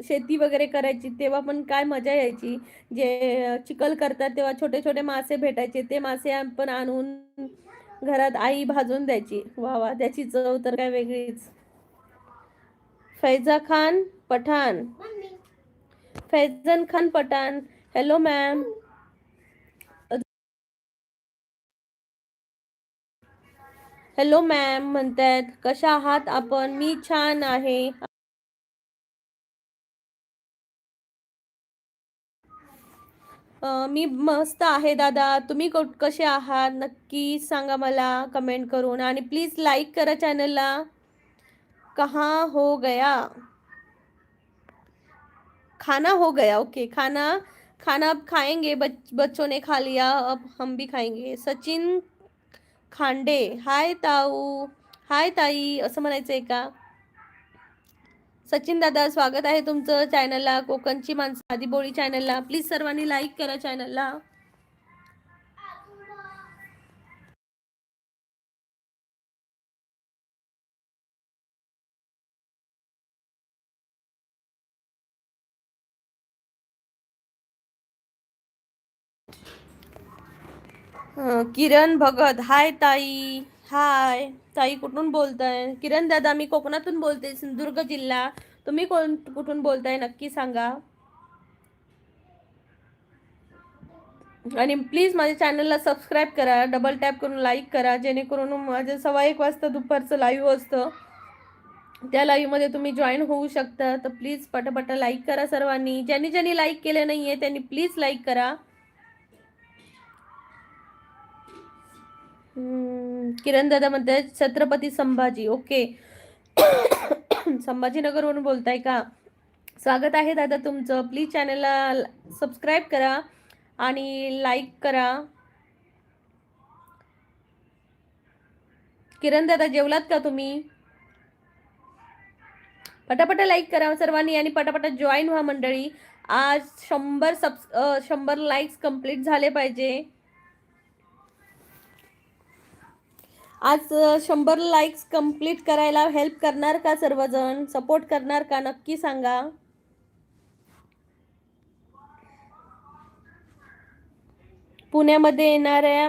शेती वगैरे करायची तेव्हा पण काय मजा यायची. जे चिखल करतात तेव्हा छोटे छोटे मासे भेटायचे, ते मासे आपण आणून घरात आई भाजून द्यायची. वा वा, त्याची चव तर काय वेगळीच. Faiza Khan Pathan. Faizan Khan Pathan, hello ma'am. Hello ma'am म्हणतायत, कशा आहात आपण? मी छान आहे. मी मस्त आहे दादा. तुम्ही कसे आहात नक्की सांगा मला कमेंट करून. आणि प्लीज लाईक करा चॅनलला. कहाँ हो गया? खाना हो गया. ओके, खाना खाना अब खाएंगे. बच्चों ने खा लिया, अब हम भी खाएंगे. सचिन खांडे, हाय ताऊ. हाय ताई असं म्हणायचंय का? सचिन दादा, स्वागत आहे तुमचं चॅनलला, कोकणची माणसं आधी बोळी चॅनलला. प्लीज सर्वांनी लाईक करा चॅनलला. किरण भगत, हाय ताई. हाय ताई, कुठून बोलताय? किरण दादा, मी कोकणातून बोलते, सिंधुदुर्ग जिल्हा. तुम्ही कुठून बोलताय नक्की सांगा. आणि प्लीज माझ्या चॅनलला सबस्क्राईब करा, डबल टॅप करून लाईक करा, जेणेकरून माझं 1:15 दुपारचं लाईव्ह असतं, त्या लाईव्हमध्ये तुम्ही जॉईन होऊ शकता. तर प्लीज पटापटा लाईक करा सर्वांनी. ज्यांनी ज्यांनी लाईक केले नाहीये त्यांनी प्लीज लाईक करा. किरण दादा म्हणतात छत्रपती संभाजी. ओके. संभाजीनगरवरून बोलताय का? स्वागत आहे दादा तुमचं. प्लीज चॅनलला सबस्क्राईब करा आणि लाईक करा. किरण दादा, जेवलात का तुम्ही? पटापटा लाईक करा सर्वांनी आणि पटापटा जॉईन व्हा मंडळी. आज 100 लाईक्स कंप्लीट झाले पाहिजे. आज 100 लाईक्स कंप्लीट करायला हेल्प करणार का सर्वजण? सपोर्ट करणार का नक्की सांगा. पुण्यामध्ये येणार आहे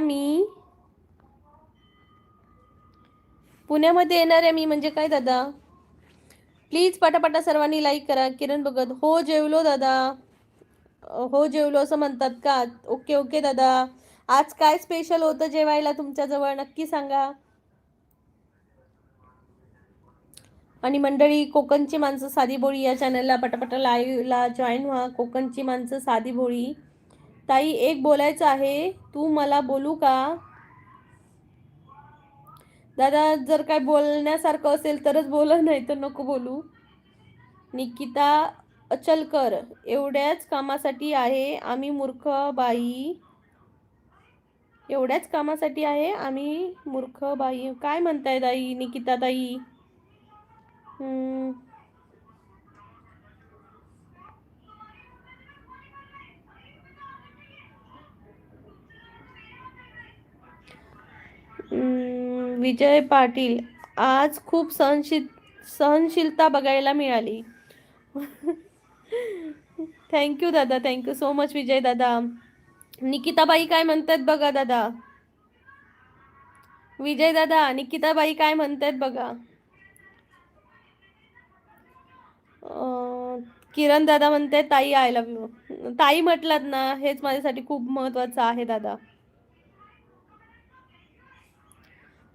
मी म्हणजे काय दादा? प्लीज पटापटा सर्वांनी लाईक करा. किरण बघत, हो जेवलो दादा. हो जेवलो असं म्हणतात का? ओके ओके दादा. आज काय स्पेशल होतं जेवायला तुमच्या जवळ नक्की सांगा. आणि मंडळी, कोकणची माणसं साधी भोळी या चॅनलला पटापटा लाईव्हला जॉईन व्हा. कोकणची माणसं साधी भोळी. ताई, एक बोलायचं आहे, तू मला बोलू का? दादा, जर काय बोलण्यासारखं असेल तरच बोला, नाही तर नको बोलू. निकिता अचलकर, एवढ्याच कामासाठी आहे आम्ही मूर्ख बाई. एवढ्याच कामासाठी आहे आम्ही मूर्ख बाई. काय म्हणताय ताई? निकिता ताई. विजय पाटील, आज खूप सहनशीलता बघायला मिळाली. थँक्यू दादा, थँक्यू सो मच विजय दादा. निकिताबाई काय म्हणतात बघा दादा. विजय दादा, निकिताबाई काय म्हणतात बघा. किरण दादा म्हणते ताई आय लव्ह यू. ताई म्हटलात ना, हेच माझ्यासाठी खूप महत्वाचं आहे दादा.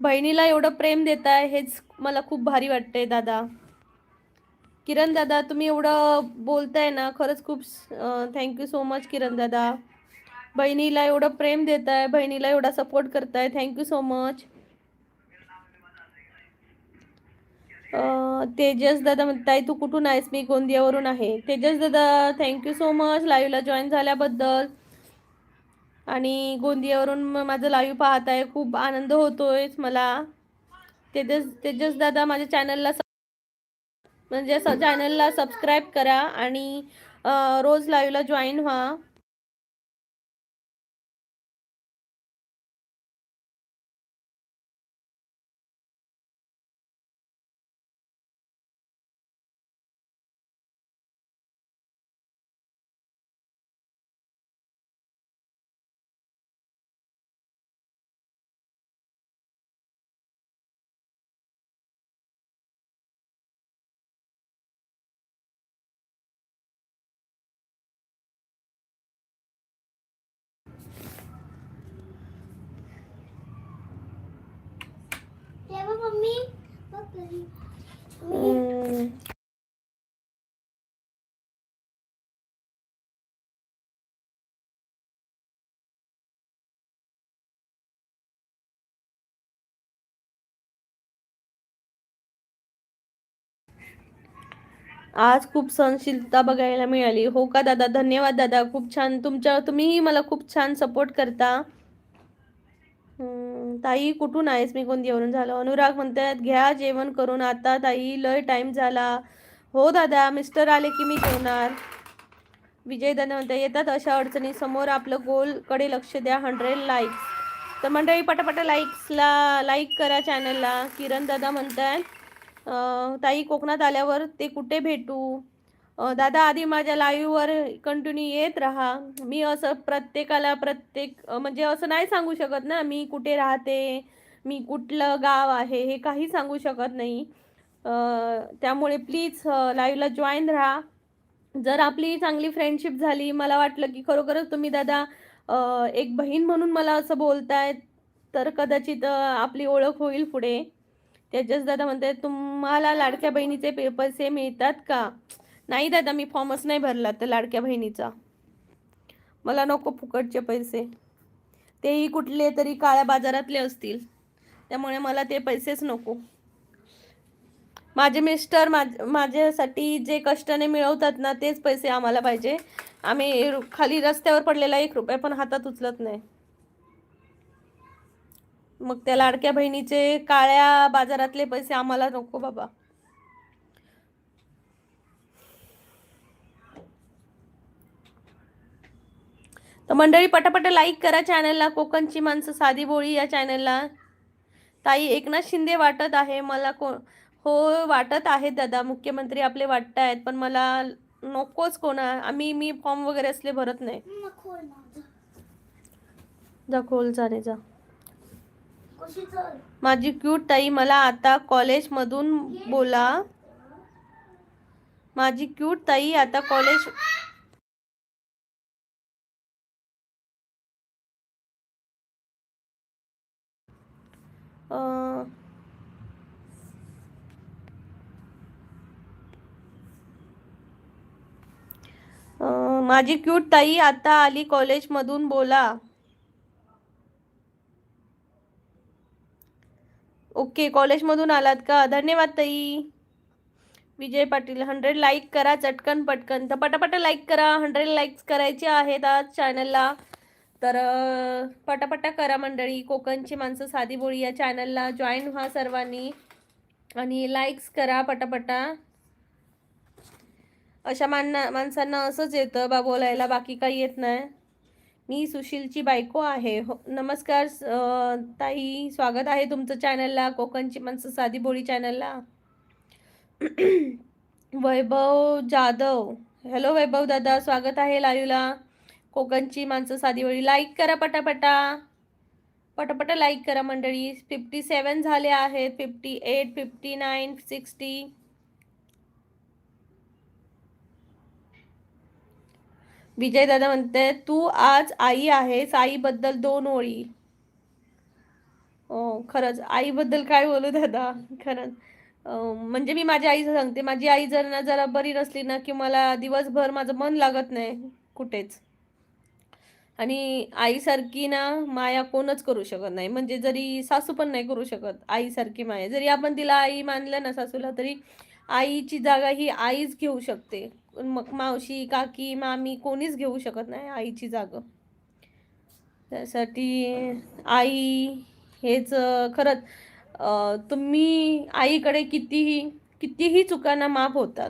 बहिणीला एवढं प्रेम देताय हेच मला खूप भारी वाटतंय दादा. किरण दादा, तुम्ही एवढं बोलताय ना, खरंच खूप थँक्यू सो मच किरण दादा. बहिणीला एवढं प्रेम देताय, बहिणीला एवढा सपोर्ट करताय, थँक्यू सो मच. तेजस दादा म्हणताय तू कुठून आहेस? मी गोंदियावरून आहे. तेजस दादा थँक्यू सो मच लाईव्हला जॉईन झाल्याबद्दल. आणि गोंदियावरून माझं लाईव्ह पाहत आहे, खूप आनंद होतोय मला. तेजस दादा माझ्या चॅनलला म्हणजे चॅनलला सबस्क्राईब करा आणि रोज लाईव्हला जॉईन व्हा. आज खूप सहनशीलता बघायला मिळाली. हो का दादा? धन्यवाद दादा, खूप छान. तुम्हीही मला खूप छान सपोर्ट करता. ताई कुठून आहेस? मी गोंदियावरून झालो. अनुराग म्हणतात घ्या जेवण करून आता ताई, लय टाइम झाला. हो दादा, मिस्टर आले की मी जेवणार. विजय दादा म्हणतात येतात अशा अडचणी समोर, आपलं गोल कडे लक्ष द्या. 100 लाईक्स. तर मंडळी पटापटा लाईक करा चॅनलला. किरण दादा म्हणतात ताई कोकणात आल्यावर ते कुठे भेटू? दादा आधी माझ्या लाईव्हवर कंटिन्यू येत राहा. मी असं प्रत्येकाला म्हणजे असं नाही सांगू शकत ना मी कुठे राहते, मी कुठलं गाव आहे, हे काही सांगू शकत नाही. त्यामुळे प्लीज लाईव्हला जॉईन राहा. जर आपली चांगली फ्रेंडशिप झाली, मला वाटलं की खरोखरच तुम्ही दादा एक बहीण म्हणून मला असं बोलतायत, तर कदाचित आपली ओळख होईल पुढे. तेजस दादा म्हणते तुम्हाला लाडक्या बहिणीचे पैसे मिळतात का? नाही दादा, मी फॉर्मच नाही भरला तर लाडक्या बहिणीचा. मला नको फुकटचे पैसे, तेही कुठले तरी काळ्या बाजारातले असतील, त्यामुळे मला ते पैसेच नको. माझे मिस्टर माझ्यासाठी जे कष्टाने मिळवतात ना, तेच पैसे आम्हाला पाहिजे. आम्ही खाली रस्त्यावर पडलेला 1 रुपया पण हातात उचलत नाही. मग त्या लाडक्या बहिणीचे काळ्या बाजारातले पैसे आम्हाला नको बाबा. तर मंडळी पटापट लाईक करा चॅनलला, कोकणची माणसं साधी बोळी या चॅनलला. ताई एकनाथ शिंदे वाटत आहे मला. हो वाटत आहेत दादा, मुख्यमंत्री आपले वाटत आहेत, पण मला नकोच मी फॉर्म वगैरे असले भरत नाही. जा खोल जाणे जा. माझी क्यूट ताई मला आता कॉलेजमधून बोला. माझी क्यूट ताई आता कॉलेज माझी क्यूट ताई आता आली कॉलेजमधून बोला. ओके, कॉलेजमधून आलात का? धन्यवाद ताई. विजय पाटील 100 लाईक करा चटकन पटकन. तर पटापट लाईक करा, 100 लाईक्स करायचे आहेत आज चॅनलला. तर पटापटा करा मंडळी. कोकणची माणसं साधी बोळी या चॅनलला जॉईन व्हा सर्वांनी आणि लाईक्स करा पटापटा. अशा माणसांना असंच येतं बा बोलायला, बाकी काही येत नाही. मी सुशीलची बायको आहे. हो नमस्कार ताई, स्वागत आहे तुमचं चॅनलला, कोकणची माणसं साधी बोळी चॅनलला. वैभव जाधव, हॅलो वैभव दादा, स्वागत आहे लाईव्हला. कोकणची माणसं साधी बोळी, लाईक करा पटापटा. पटापटा लाईक करा मंडळी. 57 झाले आहेत, 58, 59, 60. विजय दादा म्हणते तू आज आई आहेस, आईबद्दल 2 ओळी. हो खरंच, आईबद्दल काय बोलू दादा, खरंच. म्हणजे मी माझ्या आईचं सांगते, माझी आई जरा बरी नसली ना की मला दिवसभर माझं मन लागत नाही कुठेच. आणि आईसारखी ना माया कोणच करू शकत नाही. म्हणजे जरी सासू पण नाही करू शकत आईसारखी माया. जरी आपण तिला आई मानलं ना सासूला, तरी आईची जागा ही आईच घेऊ शकते. मग मावशी, काकी, मामी कोणीच घेऊ शकत नाही आईची जागा. त्यासाठी आई हेच खरंच तुम्ही आईकडे कितीही कितीही चुकांना माफ होतात.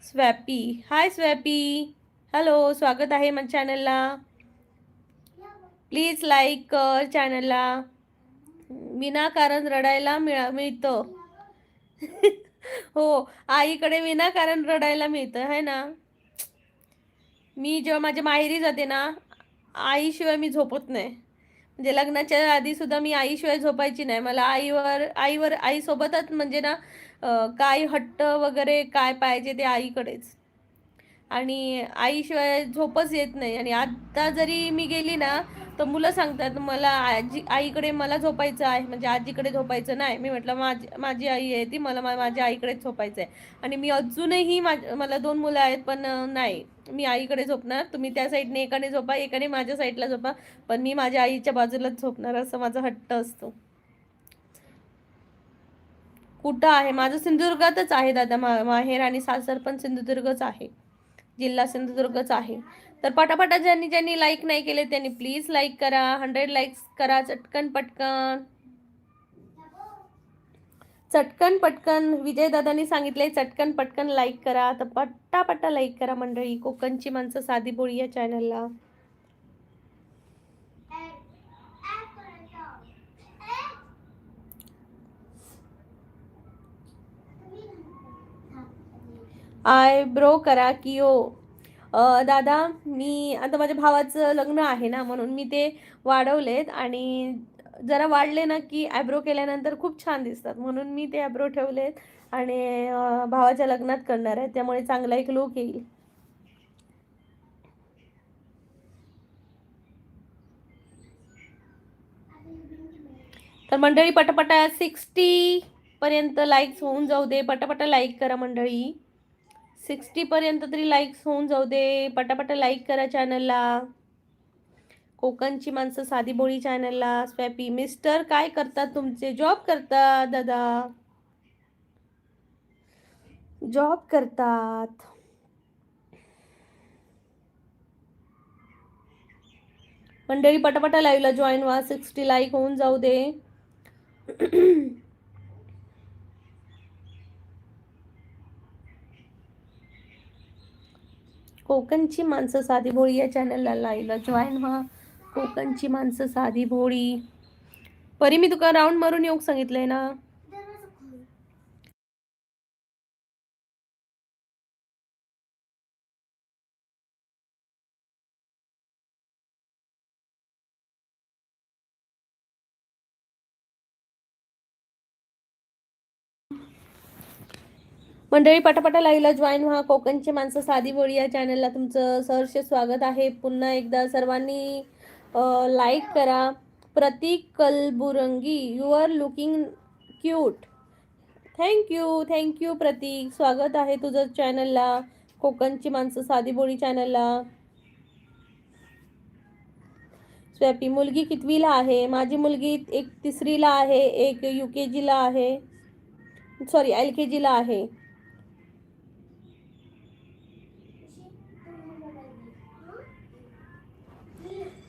स्वॅपी, हाय स्वॅपी, हॅलो, स्वागत आहे माझ्या चॅनलला. प्लीज लाईक कर चॅनलला. विनाकारण रडायला मिळतं. हो, आईकडे विनाकारण रडायला मिळतं है ना. मी जेव्हा माझ्या माहेरी जाते ना, आईशिवाय मी झोपत नाही. म्हणजे लग्नाच्या आधी सुद्धा मी आईशिवाय झोपायची नाही. मला आईसोबतच म्हणजे ना काय हट्ट वगैरे काय पाहिजे ते आईकडेच. आणि आईशिवाय झोपच येत नाही. आणि आता जरी मी गेली ना, तर मुलं सांगतात मला आईकडे मला झोपायचं आहे, म्हणजे आजीकडे झोपायचं नाही. मी म्हटलं माझी आई आहे ती, मला माझ्या आईकडेच झोपायचं आहे. आणि मी अजूनही मला 2 मुलं आहेत, पण नाही, मी आईकडे झोपणार. तुम्ही त्या साईडने एकाने झोपा, एकाने माझ्या साईडला झोपा, पण मी माझ्या आईच्या बाजूलाच झोपणार, असं माझा हट्ट असतो. कुठं आहे माझं? सिंधुदुर्गातच आहे दादा. माहेर आणि सासर पण सिंधुदुर्गच आहे, जिल्हा सिंधुदुर्गच आहे. तर पटापटा ज्यांनी ज्यांनी लाईक नाही केले त्यांनी प्लीज लाईक करा. 100 लाईक्स करा चटकन पटकन, चटकन पटकन. विजय दादांनी सांगितले चटकन पटकन लाईक करा, तर पटापटा लाईक करा मंडळी. कोकणची माणसं साधी बोळी या चॅनलला. आयब्रो करा की हो. दादा, मी आता माझ्या भावाचं लग्न आहे ना, म्हणून मी ते वाढवलेत. आणि जरा वाढले ना की आयब्रो केल्यानंतर खूप छान दिसतात, म्हणून मी ते आयब्रो ठेवलेत. आणि भावाच्या लग्नात करणार आहे, त्यामुळे चांगला एक लुक येईल. तर मंडळी पटापटा 60 पर्यंत लाईक्स होऊन जाऊ दे. पटापटा लाईक करा मंडळी. 60 पर्यंत तरी लाईक्स होऊन जाऊ दे. पटापटा लाईक करा चॅनलला. कोकणची माणसं साधी बोळी चॅनलला. स्वॅपी, मिस्टर काय करतात तुमचे? जॉब करतात दादा, जॉब करतात. मंडळी पटापटा लाईव्हला जॉईन व्हा. 60 लाईक होऊन जाऊ दे. कोकणची माणसं साधी भोळी या चॅनलला लाईव्हला जॉईन व्हा. कोकणची माणसं साधी भोळी. परी, मी तुका राऊंड मारून येऊ सांगितलंय ना. मंडळी पटापटा लाईव्हला जॉईन व्हा. कोकणची माणसं साधी बोळी या चॅनलला तुमचं सहर्ष स्वागत आहे. पुन्हा एकदा सर्वांनी लाईक करा. Pratik Kalburangi, you are looking cute. Thank you Pratik, स्वागत आहे तुझं चॅनलला, कोकणची माणसं साधी बोळी चॅनलला. स्वॅपी, मुलगी कितवीला आहे? माझी मुलगी एक 3रीला आहे, एक UKGला आहे, सॉरी LKGला आहे.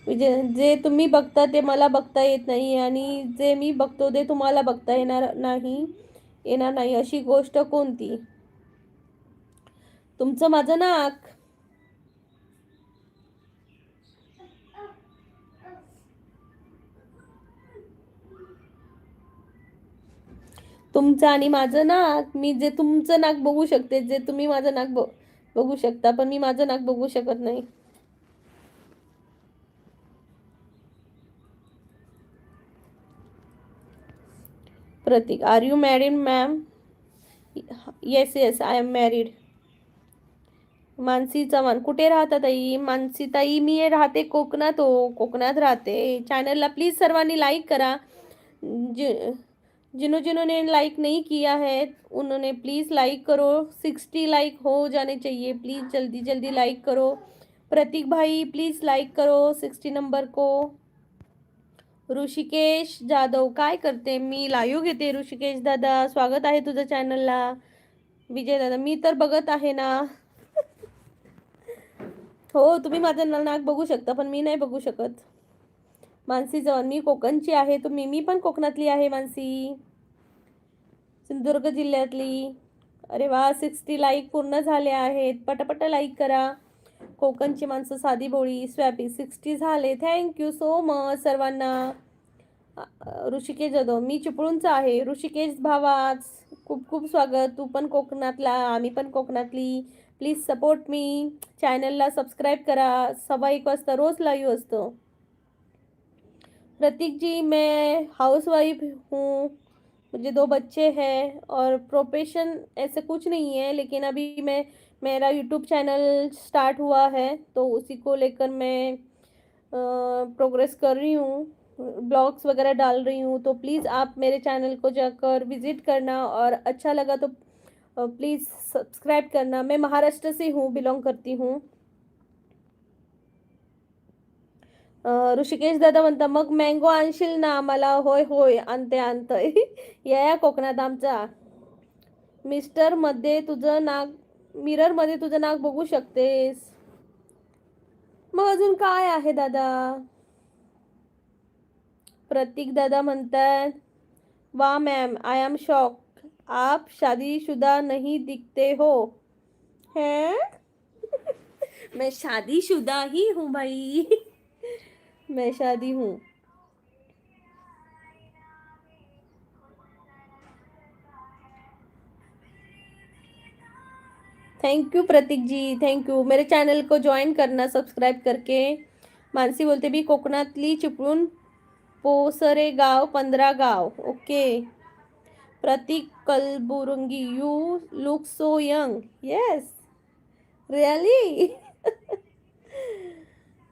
जे तुम्ही बघता ते मला बघता येत नाही, आणि जे मी बघतो ते तुम्हाला बघता येणार नाही अशी गोष्ट कोणती? तुमचं माझं नाक. तुमचं आणि माझं नाक. मी जे तुमचं नाक बघू शकते, जे तुम्ही माझं नाक बघू शकता, पण मी माझं नाक बघू शकत नाही. Pratik, are you married ma'am? Yes I am married. Mansi Chavan, कुठे राहता ताई? मानसी ताई, मी राहते कोकणात. हो, कोकणात राहते. चॅनलला प्लीज सर्वांनी लाईक करा. जिन्होंने लाइक नहीं किया है उन्होंने प्लीज़ लाइक करो. 60 लाइक हो जाने चाहिए प्लीज़. जल्दी जल्दी लाइक करो. प्रतीक भाई प्लीज लाईक करो 60 नंबर को. ऋषिकेश जाधव काय करते? मी लाईव्ह घेते. ऋषिकेश दादा स्वागत आहे तुझं चॅनलला. विजय दादा मी तर बघत आहे ना. हो तुम्ही माझं नाक बघू शकता पण मी नाही बघू शकत. मानसी चव्हाण मी कोकणची आहे. तुम्ही मी पण कोकणातली आहे मानसी, सिंधुदुर्ग जिल्ह्यातली. अरे वा 60 लाईक पूर्ण झाले आहेत. पटापट लाईक करा. कोकणची माणसं साधी बोळी स्वॅपी 60 झाले. थँक्यू सो मच सर्वांना. ऋषिकेश जाधव मी चिपळूणचा आहे. ऋषिकेश भावाच खूप खूप स्वागत. तू पण कोकणातला आम्ही पण कोकणातली. Please support me. चॅनलला सबस्क्राईब करा. 1:15 वाजता रोज लाईव्ह असतो. प्रतीक जी मैं हाउसवाइफ हूँ, मुझे 2 बच्चे हैं और प्रोफेशन ऐसे कुछ नहीं है, लेकिन अभी मैं मेरा यूट्यूब चैनल स्टार्ट हुआ है तो उसी को लेकर मैं प्रोग्रेस कर रही हूँ, ब्लॉग्स वगैरह डाल रही हूँ. तो प्लीज़ आप मेरे चैनल को जाकर विज़िट करना और अच्छा लगा तो प्लीज़ सब्सक्राइब करना. मैं महाराष्ट्र से हूँ, बिलोंग करती हूँ. ऋषिकेश दादा म्हणता मग मँगो आणशील ना आम्हाला. होय होय आणते आणतोय. या कोकणात आमचा. मिस्टर मध्ये तुझं नाक, मिरर मध्ये तुझं नाक बघू शकतेस. मग अजून काय आहे दादा? प्रतीक दादा म्हणतात वाह मैम आई एम शॉक, आप शादीशुदा नहीं दिखते हो. हैं? मैं शादीशुदा ही हूँ भाई. मैं शादी हूँ. Thank you Prateek ji, thank you. मेरे चैनल को ज्वाइन करना सब्सक्राइब करके. मानसी बोलते भी कोकणातली चिपळूण पोसरे गाव 15 गाव. Okay. Prateek Kalburgi you look so young. Yes really.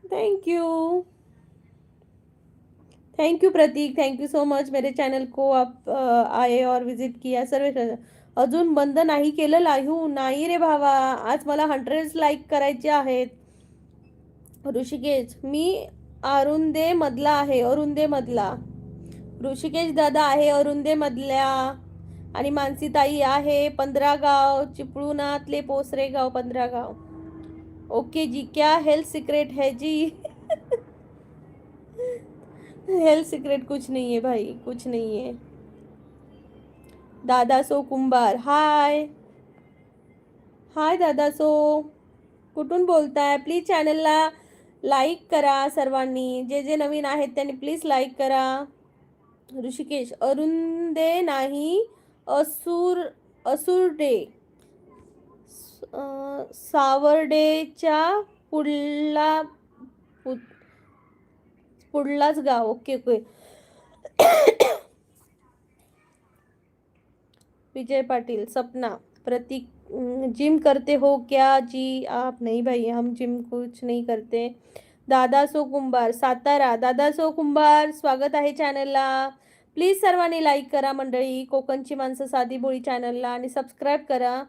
Thank you. Thank you Prateek, thank you so much. मेरे चॅनल को आप आए और विजिट किया सर्व. अजून बंद नाही केलं लाईव्ह. नाही रे भावा, आज मला 100 लाईक करायचे आहेत. ऋषिकेश मी अरुंदे मधला आहे. अरुंदे मधला. ऋषिकेश दादा आहे अरुंदे मधल्या. आणि मानसी ताई आहे 15 गाव. चिपळूणातले पोसरे गाव 15 गाव. ओके जी. क्या हेल्थ सीक्रेट है जी? हेल्थ सीक्रेट कुछ नहीं है भाई, कुछ नहीं है. दादा सो कुंभार हाय. हाय दादा सो. कुठून बोलताय? प्लीज चॅनलला लाईक करा सर्वांनी. जे जे नवीन आहेत त्यांनी प्लीज लाईक करा. ऋषिकेश अरुंदे नाही असुरडे. सावर्डेच्या पुढला पुढलाच गाव. Okay okay. Vijay Patil Sapna. Pratik gym करते हो क्या जी आप? नहीं भाई हम जिम कुछ नहीं करते. दादा सो कुंभार सातारा. दादा सो कुंभार स्वागत आहे चॅनलला. प्लीज सर्वांनी लाईक करा मंडळी. कोकणची माणसं साधी बोळी चॅनलला आणि सबस्क्राईब करा.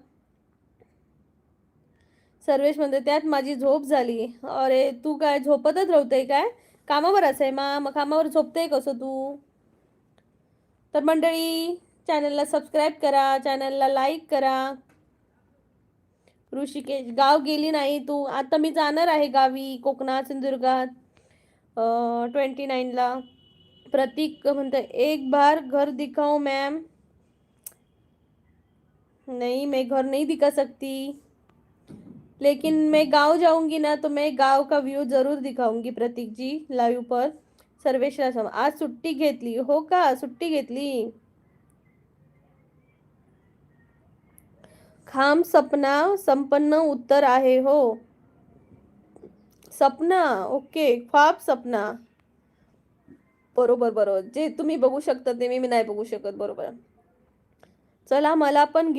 सर्वेश म्हणते त्यात माझी झोप झाली. अरे तू काय झोपतच राहते काय? कामावर असे मग कामावर झोपते कसं तू? तर मंडळी चॅनलला सबस्क्राईब करा, चॅनलला लाईक करा. ऋषिकेश गाव गेली नाही तू? आता मी जाणार आहे गावी कोकणात सिंधुदुर्गात 29ला. प्रतीक म्हणते एक बार घर दिखाओ मैम. नहीं मैं घर नहीं दिखा सकती, लेकिन मैं गांव जाऊंगी ना तो मैं गांव का व्यू जरूर दिखाऊंगी प्रतीक जी लाईव्ह पर. सर्वेश रासम आज सुट्टी घेतली हो का? सुट्टी घेतली. खाम सपना संपन्न उत्तर आहे हो. सपना ओके. ख्वाब सपना. बरोबर बरोबर. जे तुम्ही बघू शकता ते मी नाही बघू शकत. बरोबर. चला मला पण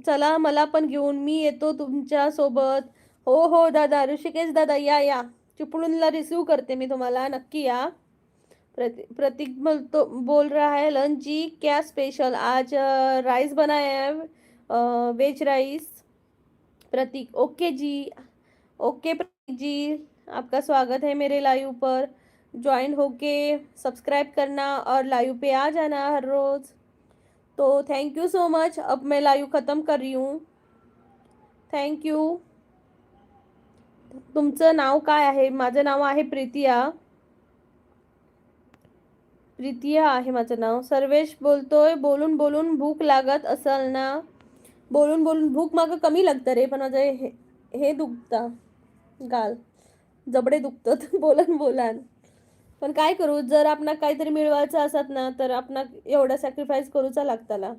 चला मला पण घेऊन मी येतो तुमच्या सोबत. हो हो दादा. ऋषिकेश दादा या या. चिपळूणला रिसीव करते मी तुम्हाला. नक्की या. प्रतीक बोल रहा है लंच जी क्या स्पेशल आज? राइस बनाया है, वेज राइस. प्रतीक ओके जी. ओके जी, आपका स्वागत है मेरे लाइव पर। ज्वाइन होके सब्सक्राइब करना और लाइव पे आ जाना हर रोज़। तो थैंक यू सो मच। अब मैं लाइव ख़त्म कर रही हूँ। Thank you. तुमचं नाव काय आहे? माझं नाव आहे प्रीतिया. प्रीतिया आहे माझं नाव. सर्वेश बोलतोय, बोलून बोलून भूक लागत असेल ना? बोलून बोलून भूक मागं कमी लागतं रे, पण माझं हे दुखतं गाल, जबडे दुखतात बोलन बोलान. पण काय करू, जर आपणाक काहीतरी मिळवायचं असत ना, तर आपणाक एवढं सॅक्रिफाईस करूचा लागताला.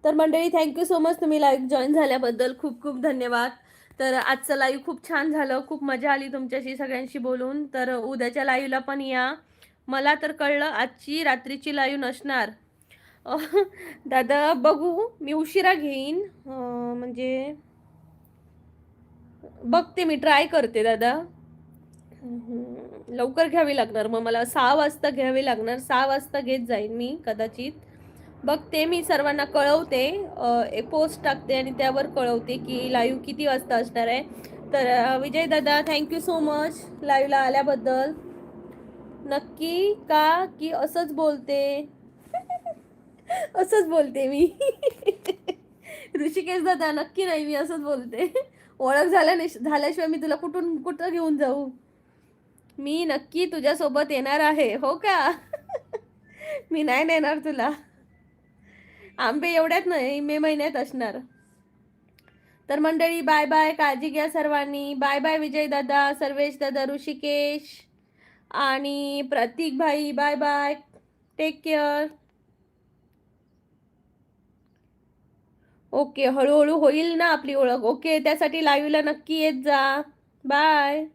तर मंडळी, थँक्यू सो मच तुम्ही लाईव्ह जॉईन झाल्याबद्दल. खूप खूप धन्यवाद. तर आजचं लाईव्ह खूप छान झालं. खूप मजा आली तुमच्याशी सगळ्यांशी बोलून. तर उद्याच्या लाईव्हला पण या. मला तर कळलं आजची रात्रीची लाईव्ह नसणार. दादा बघू, मी उशिरा घेईन. म्हणजे बघते, मी ट्राय करते दादा. लवकर घ्यावी लागणार, मग मला 6 वाजता घ्यावी लागणार. 6 वाजता घेत जाईन मी कदाचित. बघते, मी सर्वांना कळवते. एक पोस्ट टाकते आणि त्यावर कळवते की लाईव्ह किती वाजता असणार आहे. तर विजय दादा, थँक्यू सो मच लाईव्हला आल्याबद्दल. नक्की का की असंच बोलते? असंच बोलते मी. ऋषिकेश दादा, नक्की नाही, मी असंच बोलते. ओळख झाल्याशिवाय मी तुला कुठं घेऊन जाऊ? मी नक्की तुझ्यासोबत येणार आहे. हो का? मी नाही नेणार तुला. आंबे एवढ्यात नाही, मे महिन्यात असणार. तर मंडळी, बाय बाय. काळजी घ्या सर्वांनी. बाय बाय विजय दादा, सर्वेश दादा, ऋषिकेश आणि प्रतीक भाई. Bye bye. Take care. Okay, हळूहळू होईल ना आपली ओळख. ओके, त्यासाठी लाईव्हला नक्की येत जा. बाय.